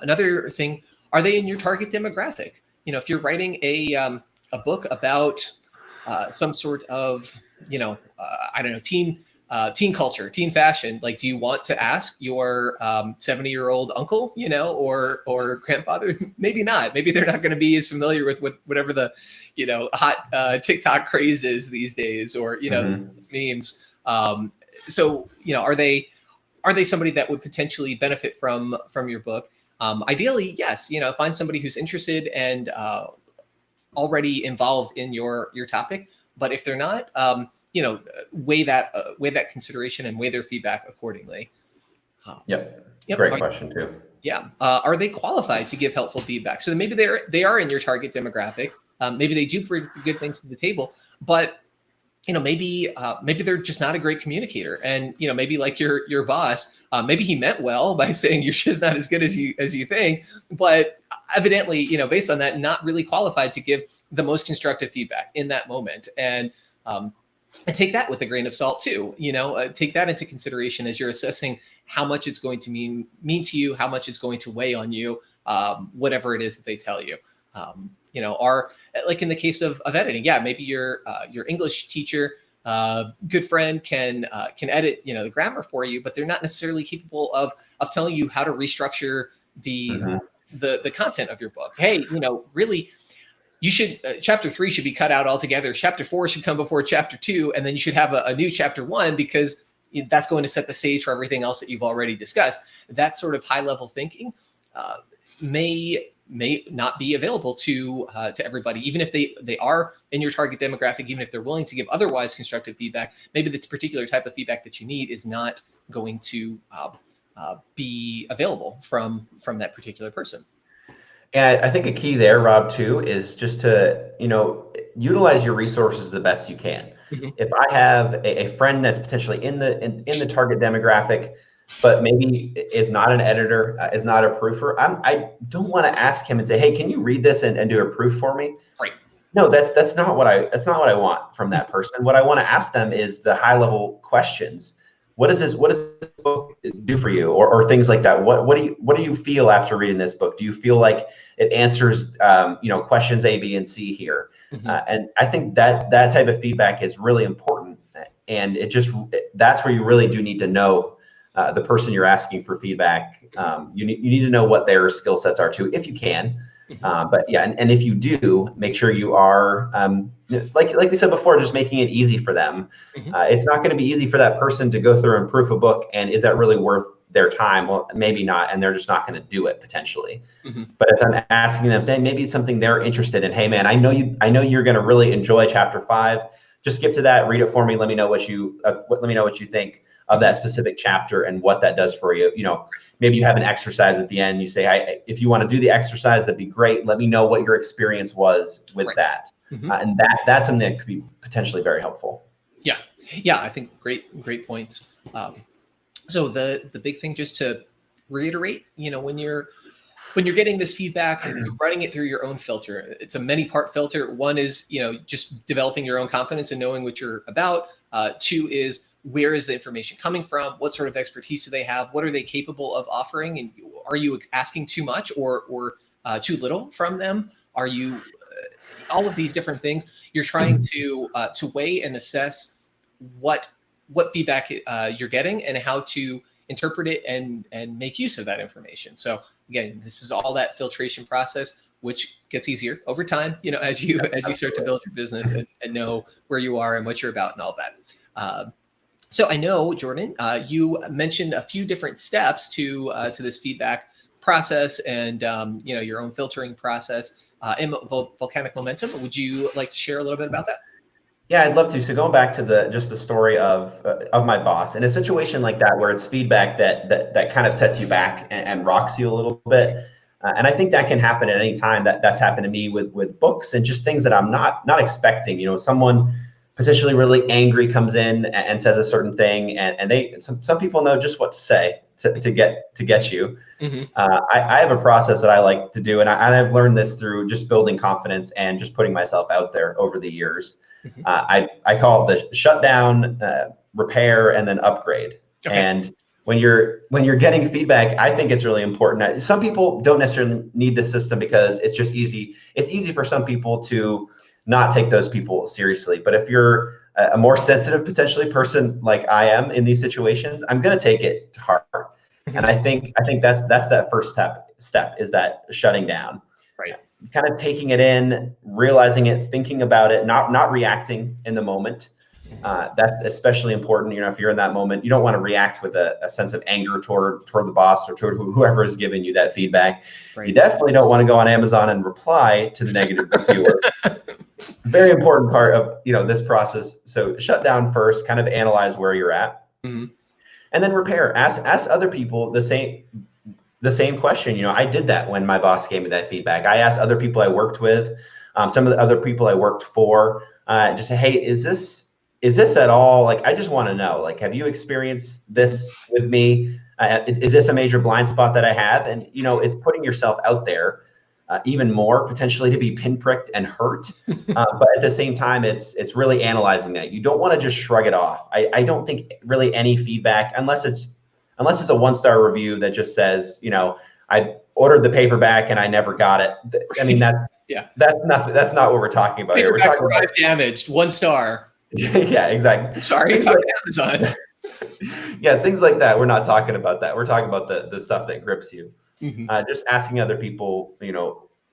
Another thing, are they in your target demographic? If you're writing a book about some sort of, teen culture, teen fashion, like, do you want to ask your 70-year-old uncle, or grandfather? Maybe not. Maybe they're not going to be as familiar with whatever the, hot TikTok craze is these days, or, memes. So, are they somebody that would potentially benefit from your book? Ideally, yes. Find somebody who's interested and already involved in your topic. But if they're not, weigh that consideration and weigh their feedback accordingly. Yep. Great question too. Yeah. Are they qualified to give helpful feedback? So maybe they are in your target demographic. Maybe they do bring good things to the table, but maybe they're just not a great communicator. And, maybe like your boss, maybe he meant well by saying you're just not as good as you think, but evidently, based on that, not really qualified to give the most constructive feedback in that moment. And, and take that with a grain of salt too. Take that into consideration as you're assessing how much it's going to mean to you, how much it's going to weigh on you, whatever it is that they tell you. Like in the case of editing, maybe your English teacher, good friend can edit, the grammar for you, but they're not necessarily capable of telling you how to restructure the content of your book. Hey, really, you should chapter 3 should be cut out altogether. Chapter 4 should come before chapter 2, and then you should have a new chapter 1, because that's going to set the stage for everything else that you've already discussed. That sort of high level thinking may not be available to everybody, even if they are in your target demographic, even if they're willing to give otherwise constructive feedback. Maybe the particular type of feedback that you need is not going to be available from that particular person. And I think a key there, Rob, too, is just to, utilize your resources the best you can. If I have a friend that's potentially in the target demographic, but maybe is not an editor, is not a proofer, I don't want to ask him and say, hey, can you read this and do a proof for me? Right. No, that's not what I want from that person. What I want to ask them is the high level questions. What does this book do for you, or things like that? What do you feel after reading this book? Do you feel like it answers questions A, B, and C here? And I think that type of feedback is really important, and that's where you really do need to know the person you're asking for feedback. You need to know what their skill sets are too, if you can. But yeah, and if you do, make sure you are, like we said before, just making it easy for them. It's not going to be easy for that person to go through and proof a book. And is that really worth their time? Well, maybe not. And they're just not going to do it potentially. But if I'm asking them, saying maybe it's something they're interested in, hey man, I know you're going to really enjoy chapter 5. Just skip to that, read it for me. Let me know what you think of that specific chapter and what that does for you. Maybe you have an exercise at the end. You say, if you want to do the exercise, that'd be great. Let me know what your experience was with that. And that's something that could be potentially very helpful. Yeah, I think great points. So the big thing, just to reiterate, when you're getting this feedback, you're running it through your own filter. It's a many-part filter. One is, just developing your own confidence and knowing what you're about. 2 is, where is the information coming from? What sort of expertise do they have? What are they capable of offering? And are you asking too much or too little from them? Are you all of these different things? You're trying to weigh and assess what feedback you're getting and how to interpret it and make use of that information. So again, this is all that filtration process, which gets easier over time. As you start to build your business and know where you are and what you're about and all that. So I know, Jordan, you mentioned a few different steps to this feedback process and your own filtering process in Volcanic Momentum. Would you like to share a little bit about that? Yeah, I'd love to. So going back to the story of my boss, in a situation like that where it's feedback that kind of sets you back and rocks you a little bit, and I think that can happen at any time. That's happened to me with books and just things that I'm not expecting. Someone potentially really angry comes in and says a certain thing, and some people know just what to say to get you. I have a process that I like to do, and I've learned this through just building confidence and just putting myself out there over the years. I call it the shutdown, repair, and then upgrade. Okay. And when you're getting feedback, I think it's really important. Some people don't necessarily need this system because it's just easy. It's easy for some people to not take those people seriously. But if you're a more sensitive, potentially person like I am in these situations, I'm going to take it to heart. And I think that's that first step is that shutting down. Right. Kind of taking it in, realizing it, thinking about it, not reacting in the moment. That's especially important. If you're in that moment, you don't want to react with a sense of anger toward the boss or toward whoever is giving you that feedback. Right. You definitely don't want to go on Amazon and reply to the negative reviewer. Very important part of this process. So shut down first, kind of analyze where you're at, and then repair. Ask other people the same question. I did that when my boss gave me that feedback. I asked other people I worked with, some of the other people I worked for, just say, hey, is this at all, I just want to know, have you experienced this with me? Is this a major blind spot that I have? And, it's putting yourself out there. even more potentially to be pinpricked and hurt. But at the same time, it's really analyzing that. You don't want to just shrug it off. I don't think really any feedback, unless it's a 1-star review that just says, I ordered the paperback and I never got it. I mean, that's not what we're talking about here. We're talking about damaged, 1 star. Yeah, exactly. Sorry, talking Amazon. Yeah, things like that. We're not talking about that. We're talking about the stuff that grips you. Just asking other people,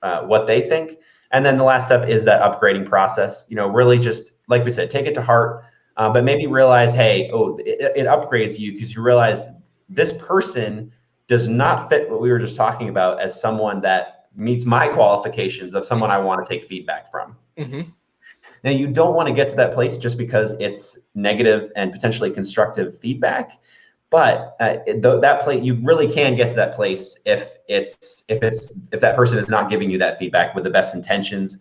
what they think. And then the last step is that upgrading process. Really just, like we said, take it to heart, but maybe realize, hey, it upgrades you because you realize this person does not fit what we were just talking about as someone that meets my qualifications of someone I want to take feedback from. Now, you don't want to get to that place just because it's negative and potentially constructive feedback. But that place, you really can get to that place if that person is not giving you that feedback with the best intentions,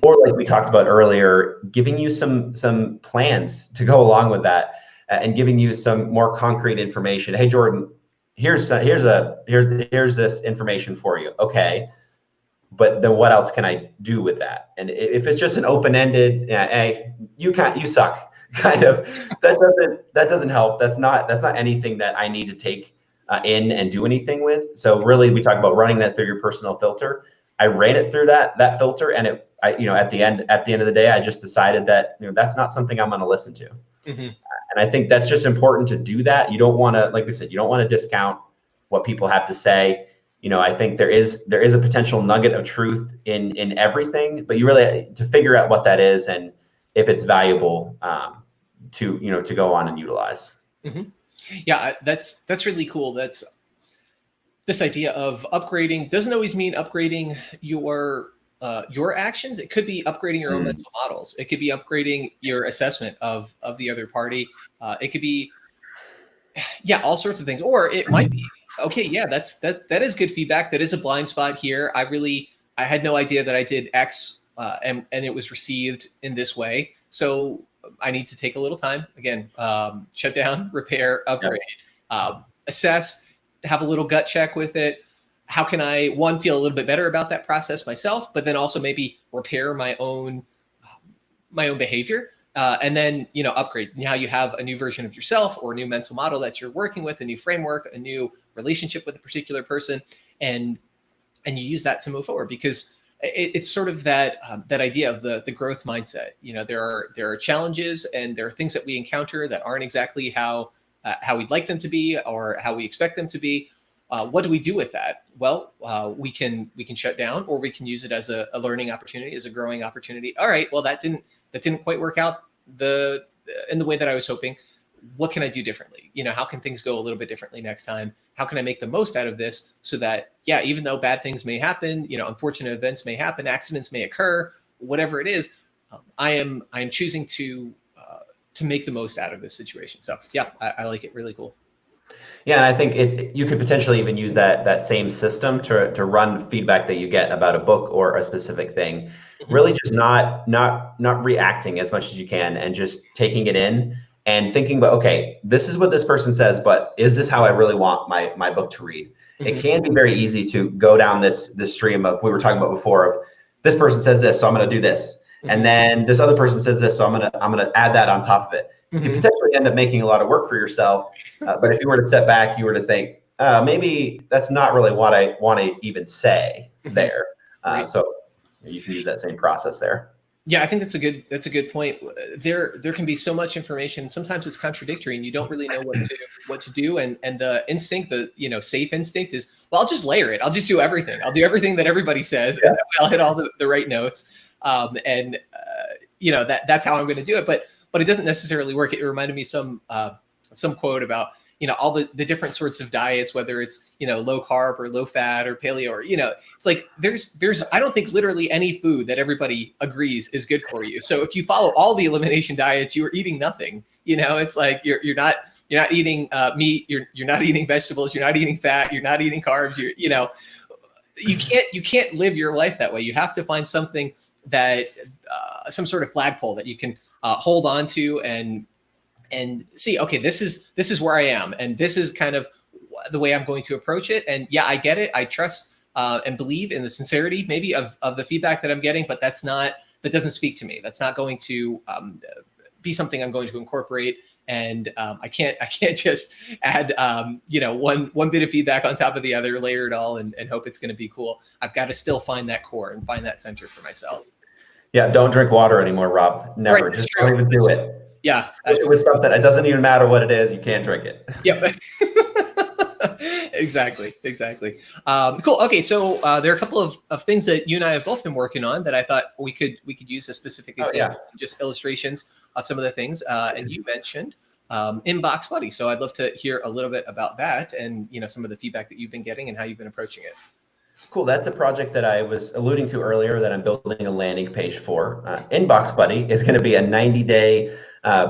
or like we talked about earlier, giving you some plans to go along with that, and giving you some more concrete information. Hey, Jordan, here's this information for you. Okay, but then what else can I do with that? And if it's just an open-ended, hey, you suck, kind of, that doesn't help. That's not anything that I need to take in and do anything with. So really, we talk about running that through your personal filter. I ran it through that filter, and at the end of the day, I just decided that that's not something I'm going to listen to. And I think that's just important to do that. You don't want to, like we said, you don't want to discount what people have to say. I think there is a potential nugget of truth in everything, but you really to figure out what that is and if it's valuable to go on and utilize. Yeah, that's really cool. That's this idea of upgrading doesn't always mean upgrading your actions. It could be upgrading your own mental models. It could be upgrading your assessment of the other party. It could be, all sorts of things. Or it might be, okay, yeah, that is good feedback. That is a blind spot here. I had no idea that I did X and it was received in this way. So I need to take a little time, again, shut down, repair, upgrade, assess, have a little gut check with it. How can I, one, feel a little bit better about that process myself, but then also maybe repair my own behavior, and then, upgrade. Now you have a new version of yourself or a new mental model that you're working with, a new framework, a new relationship with a particular person, and you use that to move forward, because it's sort of that idea of the growth mindset. There are challenges and there are things that we encounter that aren't exactly how we'd like them to be or how we expect them to be. What do we do with that? Well, we can shut down, or we can use it as a learning opportunity, as a growing opportunity. All right, well, that didn't quite work out in the way that I was hoping. What can I do differently? How can things go a little bit differently next time? How can I make the most out of this so that, even though bad things may happen, unfortunate events may happen, accidents may occur, whatever it is, I am choosing to make the most out of this situation. So I like it. Really cool. Yeah, and I think you could potentially even use that same system to run feedback that you get about a book or a specific thing. Really, just not reacting as much as you can, and just taking it in and thinking about, okay, this is what this person says, but is this how I really want my book to read? It can be very easy to go down this stream of, we were talking about before, of this person says this, so I'm going to do this, and then this other person says this, so I'm going to add that on top of it. You could potentially end up making a lot of work for yourself. But if you were to step back, you were to think, maybe that's not really what I want to even say there. Right. So you can use that same process there. Yeah, I think that's a good point. There can be so much information. Sometimes it's contradictory, and you don't really know what to do. And the instinct, the safe instinct is, well, I'll just layer it. I'll just do everything. I'll do everything that everybody says, and I'll hit all the right notes. That's how I'm going to do it. But it doesn't necessarily work. It reminded me some quote about, all the different sorts of diets, whether it's, low carb or low fat or paleo, or, it's like, there's, I don't think literally any food that everybody agrees is good for you. So if you follow all the elimination diets, you are eating nothing. It's like, you're not eating meat, you're not eating vegetables, you're not eating fat, you're not eating carbs, you can't live your life that way. You have to find something that, some sort of flagpole that you can hold on to and see, okay, this is where I am, and this is kind of the way I'm going to approach it. And I get it. I trust and believe in the sincerity maybe of the feedback that I'm getting, but that doesn't speak to me. That's not going to be something I'm going to incorporate. And I can't just add one bit of feedback on top of the other, layer it all, and hope it's going to be cool. I've got to still find that core and find that center for myself. Yeah, don't drink water anymore, Rob. Never. Right, just don't even do it. Yeah, it was something. It doesn't even matter what it is. You can't drink it. Yep. Exactly. Cool. Okay, so there are a couple of things that you and I have both been working on that I thought we could use as specific examples, just illustrations of some of the things. And you mentioned Inbox Buddy, so I'd love to hear a little bit about that and some of the feedback that you've been getting and how you've been approaching it. Cool. That's a project that I was alluding to earlier that I'm building a landing page for. Inbox Buddy is going to be a 90-day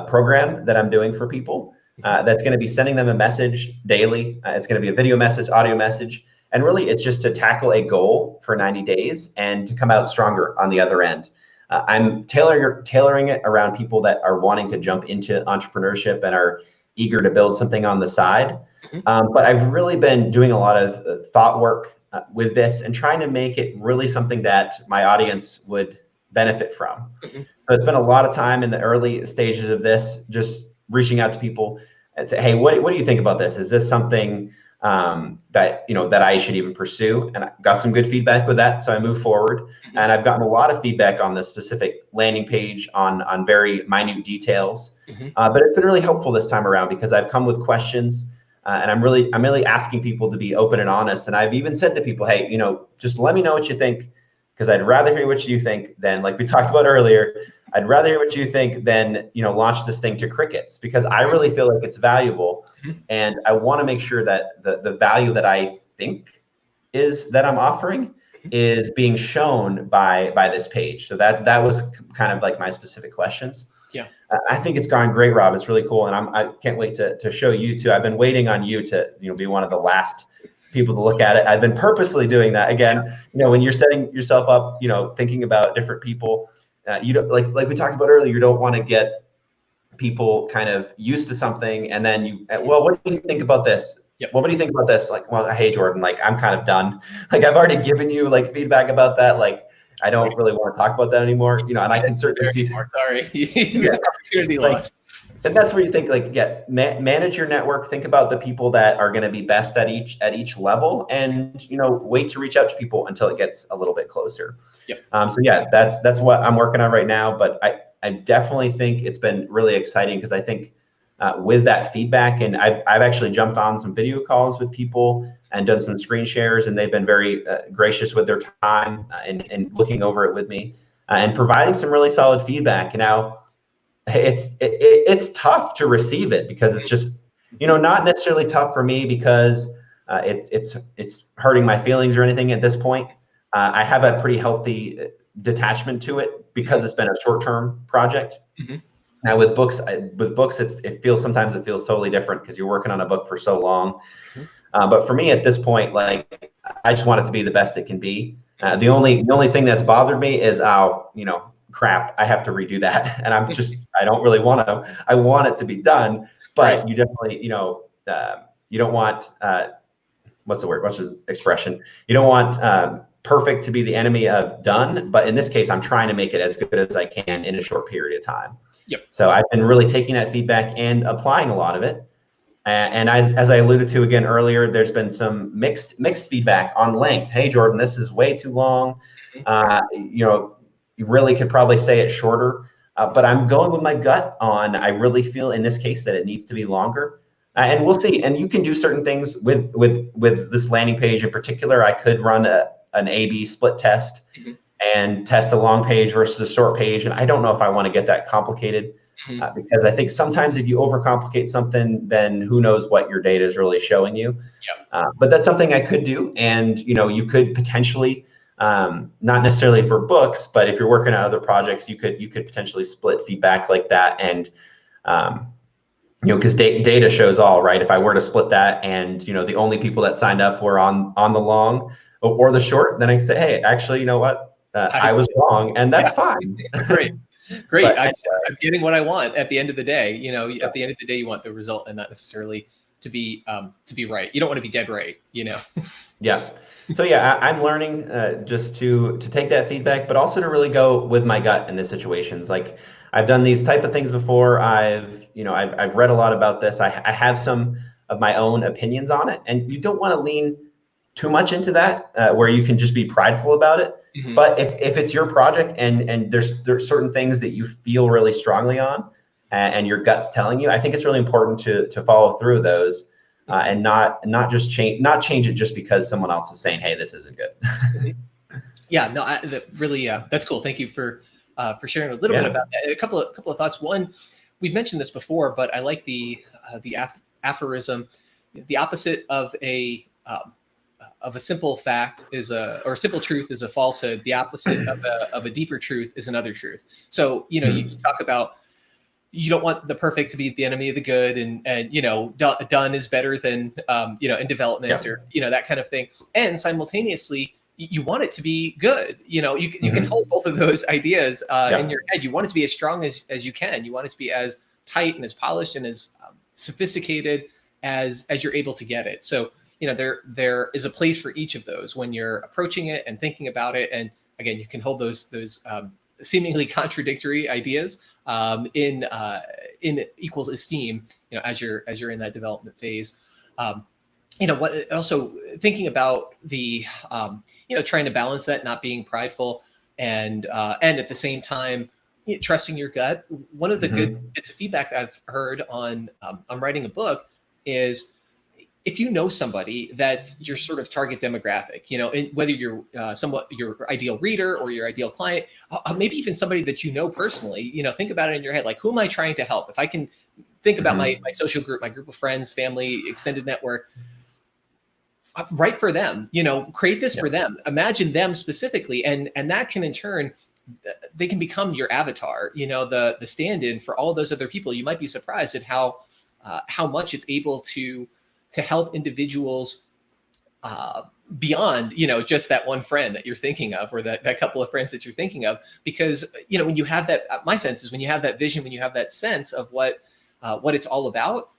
program that I'm doing for people. That's going to be sending them a message daily. It's going to be a video message, audio message, and really it's just to tackle a goal for 90 days and to come out stronger on the other end. I'm tailoring it around people that are wanting to jump into entrepreneurship and are eager to build something on the side. But I've really been doing a lot of thought work with this and trying to make it really something that my audience would benefit from. So it's been a lot of time in the early stages of this, just reaching out to people and say, hey, what do you think about this? Is this something that I should even pursue? And I got some good feedback with that. So I moved forward and I've gotten a lot of feedback on the specific landing page on very minute details. But it's been really helpful this time around because I've come with questions and I'm really asking people to be open and honest. And I've even said to people, hey, just let me know what you think, because I'd rather hear what you think than, like we talked about earlier, I'd rather hear what you think than, launch this thing to crickets, because I really feel like it's valuable. And I want to make sure that the value that I think is that I'm offering is being shown by this page. So that was kind of like my specific questions. Yeah, I think it's gone great, Rob. It's really cool. And I can't wait to show you too. I've been waiting on you to, be one of the last people to look at it. I've been purposely doing that. Again, when you're setting yourself up, thinking about different people, you don't like we talked about earlier, you don't want to get people kind of used to something. And then well, what do you think about this? Yep. Well, what do you think about this? Like, well, hey, Jordan, like, I'm kind of done. Like, I've already given you like feedback about that. Like, I don't really want to talk about that anymore, and I can certainly see. Sorry, opportunity lost. And that's where you think, like, manage your network. Think about the people that are going to be best at each level, and wait to reach out to people until it gets a little bit closer. Yep. So yeah, that's what I'm working on right now. But I definitely think it's been really exciting because I think with that feedback, and I've actually jumped on some video calls with people and done some screen shares, and they've been very gracious with their time and looking over it with me and providing some really solid feedback. And now it's tough to receive it because it's just, not necessarily tough for me because it's hurting my feelings or anything at this point. I have a pretty healthy detachment to it because it's been a short-term project. Now with books, it feels totally different because you're working on a book for so long. But for me at this point, like, I just want it to be the best it can be. The only thing that's bothered me is, crap, I have to redo that. And I don't really want to. I want it to be done, but you definitely, you don't want, what's the word? What's the expression? You don't want perfect to be the enemy of done. But in this case, I'm trying to make it as good as I can in a short period of time. Yep. So I've been really taking that feedback and applying a lot of it. And as I alluded to again earlier, there's been some mixed feedback on length. Hey, Jordan, this is way too long. You really could probably say it shorter. But I'm going with my gut on, I really feel in this case that it needs to be longer. And we'll see. And you can do certain things with this landing page in particular. I could run an A/B split test and test a long page versus a short page. And I don't know if I want to get that complicated. Because I think sometimes if you overcomplicate something, then who knows what your data is really showing you. But that's something I could do. And, you could potentially, not necessarily for books, but if you're working on other projects, you could potentially split feedback like that. And, because data shows all, right? If I were to split that and, the only people that signed up were on the long or the short, then I can say, hey, actually, you know what? I was wrong, and that's fine. Great. I'm getting what I want at the end of the day. At the end of the day, you want the result and not necessarily be right. You don't want to be dead right, Yeah. So yeah, I'm learning just to take that feedback, but also to really go with my gut in these situations. Like I've done these type of things before. I've read a lot about this. I have some of my own opinions on it, and you don't want to lean too much into that where you can just be prideful about it. Mm-hmm. But if it's your project and there's certain things that you feel really strongly on and your gut's telling you, I think it's really important to follow through those. And not change it just because someone else is saying, "Hey, this isn't good." Yeah, no, really, that's cool. Thank you for sharing a little bit about that. A couple of thoughts. One, we've mentioned this before, but I like the aphorism. The opposite of a simple fact or a simple truth is a falsehood. The opposite of a deeper truth is another truth. So you talk about. You don't want the perfect to be the enemy of the good, and done is better than in development or that kind of thing. And simultaneously, you want it to be good. You can hold both of those ideas in your head. You want it to be as strong as you can. You want it to be as tight and as polished and as sophisticated as you're able to get it. So there is a place for each of those when you're approaching it and thinking about it. And again, you can hold those seemingly contradictory ideas in equal esteem, as you're in that development phase. What also thinking about the trying to balance that, not being prideful and at the same time trusting your gut. One of the good bits of feedback I've heard on I'm writing a book is if you know somebody that's your sort of target demographic, whether you're somewhat your ideal reader or your ideal client, maybe even somebody that personally, think about it in your head, like, who am I trying to help? If I can think about my social group, my group of friends, family, extended network, write for them, create this for them. Imagine them specifically. And that can in turn, they can become your avatar, the stand-in for all those other people. You might be surprised at how much it's able to help individuals beyond, just that one friend that you're thinking of, or that couple of friends that you're thinking of. Because, when you have that, my sense is when you have that vision, when you have that sense of what it's all about,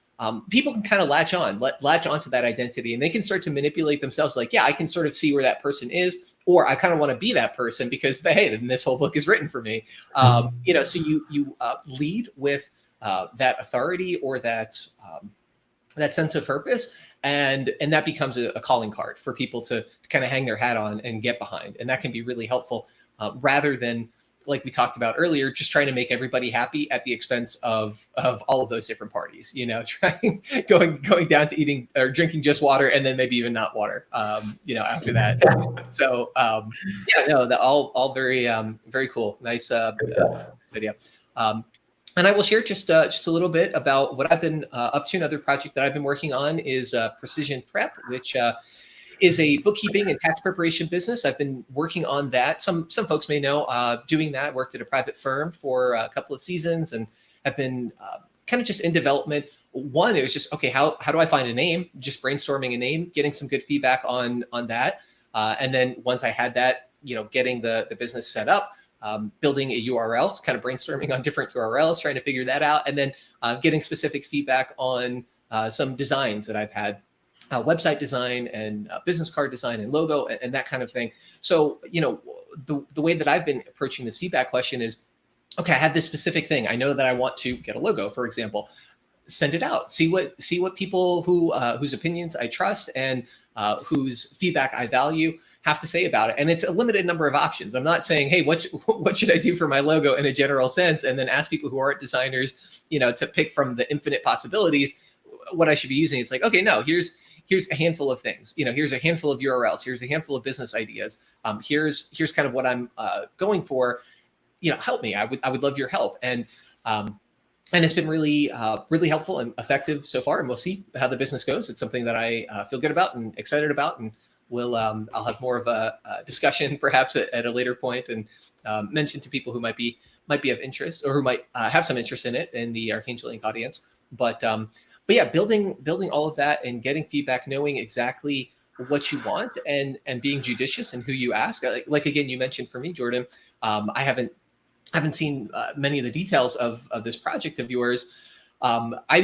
people can kind of latch onto that identity, and they can start to manipulate themselves. Like, yeah, I can sort of see where that person is, or I kind of want to be that person because, hey, this whole book is written for me. So you lead with that authority or that sense of purpose, and that becomes a calling card for people to kind of hang their hat on and get behind. And that can be really helpful, rather than, like we talked about earlier, just trying to make everybody happy at the expense of all of those different parties, going down to eating or drinking just water and then maybe even not water, after that. So, all very, very cool. Nice idea. And I will share just a little bit about what I've been up to. Another project that I've been working on is Precision Prep, which is a bookkeeping and tax preparation business. I've been working on that. Some folks may know doing that. Worked at a private firm for a couple of seasons and have been kind of just in development. One, it was just, okay, how do I find a name? Just brainstorming a name, getting some good feedback on that. And then once I had that, getting the business set up, building a URL, kind of brainstorming on different URLs, trying to figure that out, and then getting specific feedback on some designs that I've had, website design and business card design and logo and that kind of thing. So, the way that I've been approaching this feedback question is, okay, I have this specific thing. I know that I want to get a logo, for example. Send it out. See what people whose opinions I trust and whose feedback I value have to say about it. And it's a limited number of options. I'm not saying, hey, what should I do for my logo in a general sense, and then ask people who aren't designers, to pick from the infinite possibilities what I should be using. It's like, okay, no, here's a handful of things. Here's a handful of URLs. Here's a handful of business ideas. Here's kind of what I'm going for. Help me. I would love your help. And it's been really, really helpful and effective so far. And we'll see how the business goes. It's something that I feel good about and excited about. And I'll have more of a discussion perhaps at a later point, and mention to people who might be of interest, or who might have some interest in it in the Archangel Inc. audience. But yeah, building all of that and getting feedback, knowing exactly what you want, and being judicious in who you ask. Like again, you mentioned for me, Jordan, I haven't seen many of the details of this project of yours. I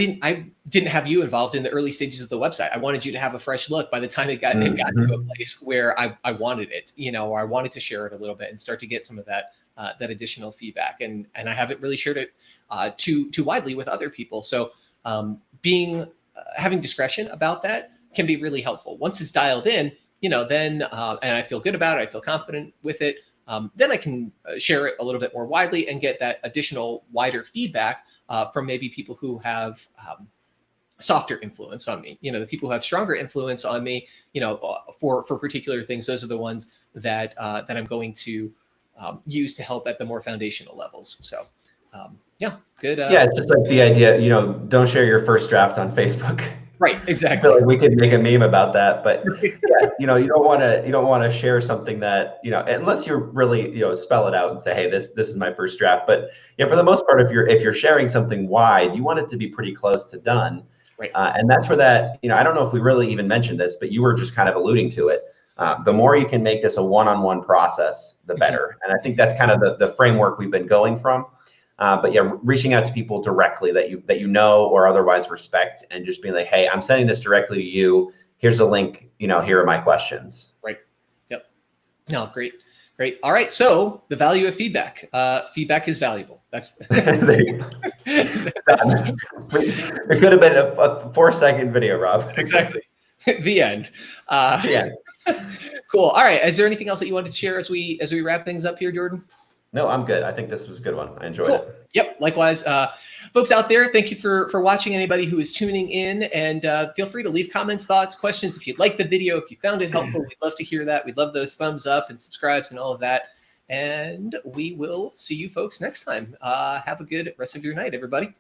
didn't have you involved in the early stages of the website. I wanted you to have a fresh look by the time it got to a place where I wanted it, or I wanted to share it a little bit and start to get some of that additional feedback. And I haven't really shared it too widely with other people. So having discretion about that can be really helpful. Once it's dialed in, then and I feel good about it, I feel confident with it. Then I can share it a little bit more widely and get that additional wider feedback from maybe people who have softer influence on me. The people who have stronger influence on me, for particular things, those are the ones that I'm going to use to help at the more foundational levels. So yeah, good. Yeah, it's just like the idea, don't share your first draft on Facebook. Right, exactly. I feel like we could make a meme about that, but yeah, you don't want to share something that, unless you're really, spell it out and say, hey, this is my first draft. But yeah, for the most part, if you're sharing something wide, you want it to be pretty close to done. Right. And that's where that, I don't know if we really even mentioned this, but you were just kind of alluding to it. The more you can make this a one-on-one process, the better. And I think that's kind of the framework we've been going from. But yeah, reaching out to people directly that you know or otherwise respect, and just being like, hey, I'm sending this directly to you. Here's a link. Here are my questions. Right. Yep. No, great. All right. So the value of feedback. Feedback is valuable. That's it could have been a 4-second video, Rob. Exactly. The end. Yeah. Cool. All right. Is there anything else that you wanted to share as we wrap things up here, Jordan? No, I'm good. I think this was a good one. I enjoyed it. Yep. Likewise, folks out there, thank you for watching. Anybody who is tuning in, and feel free to leave comments, thoughts, questions. If you liked the video, if you found it helpful, we'd love to hear that. We'd love those thumbs up and subscribes and all of that. And we will see you folks next time. Have a good rest of your night, everybody.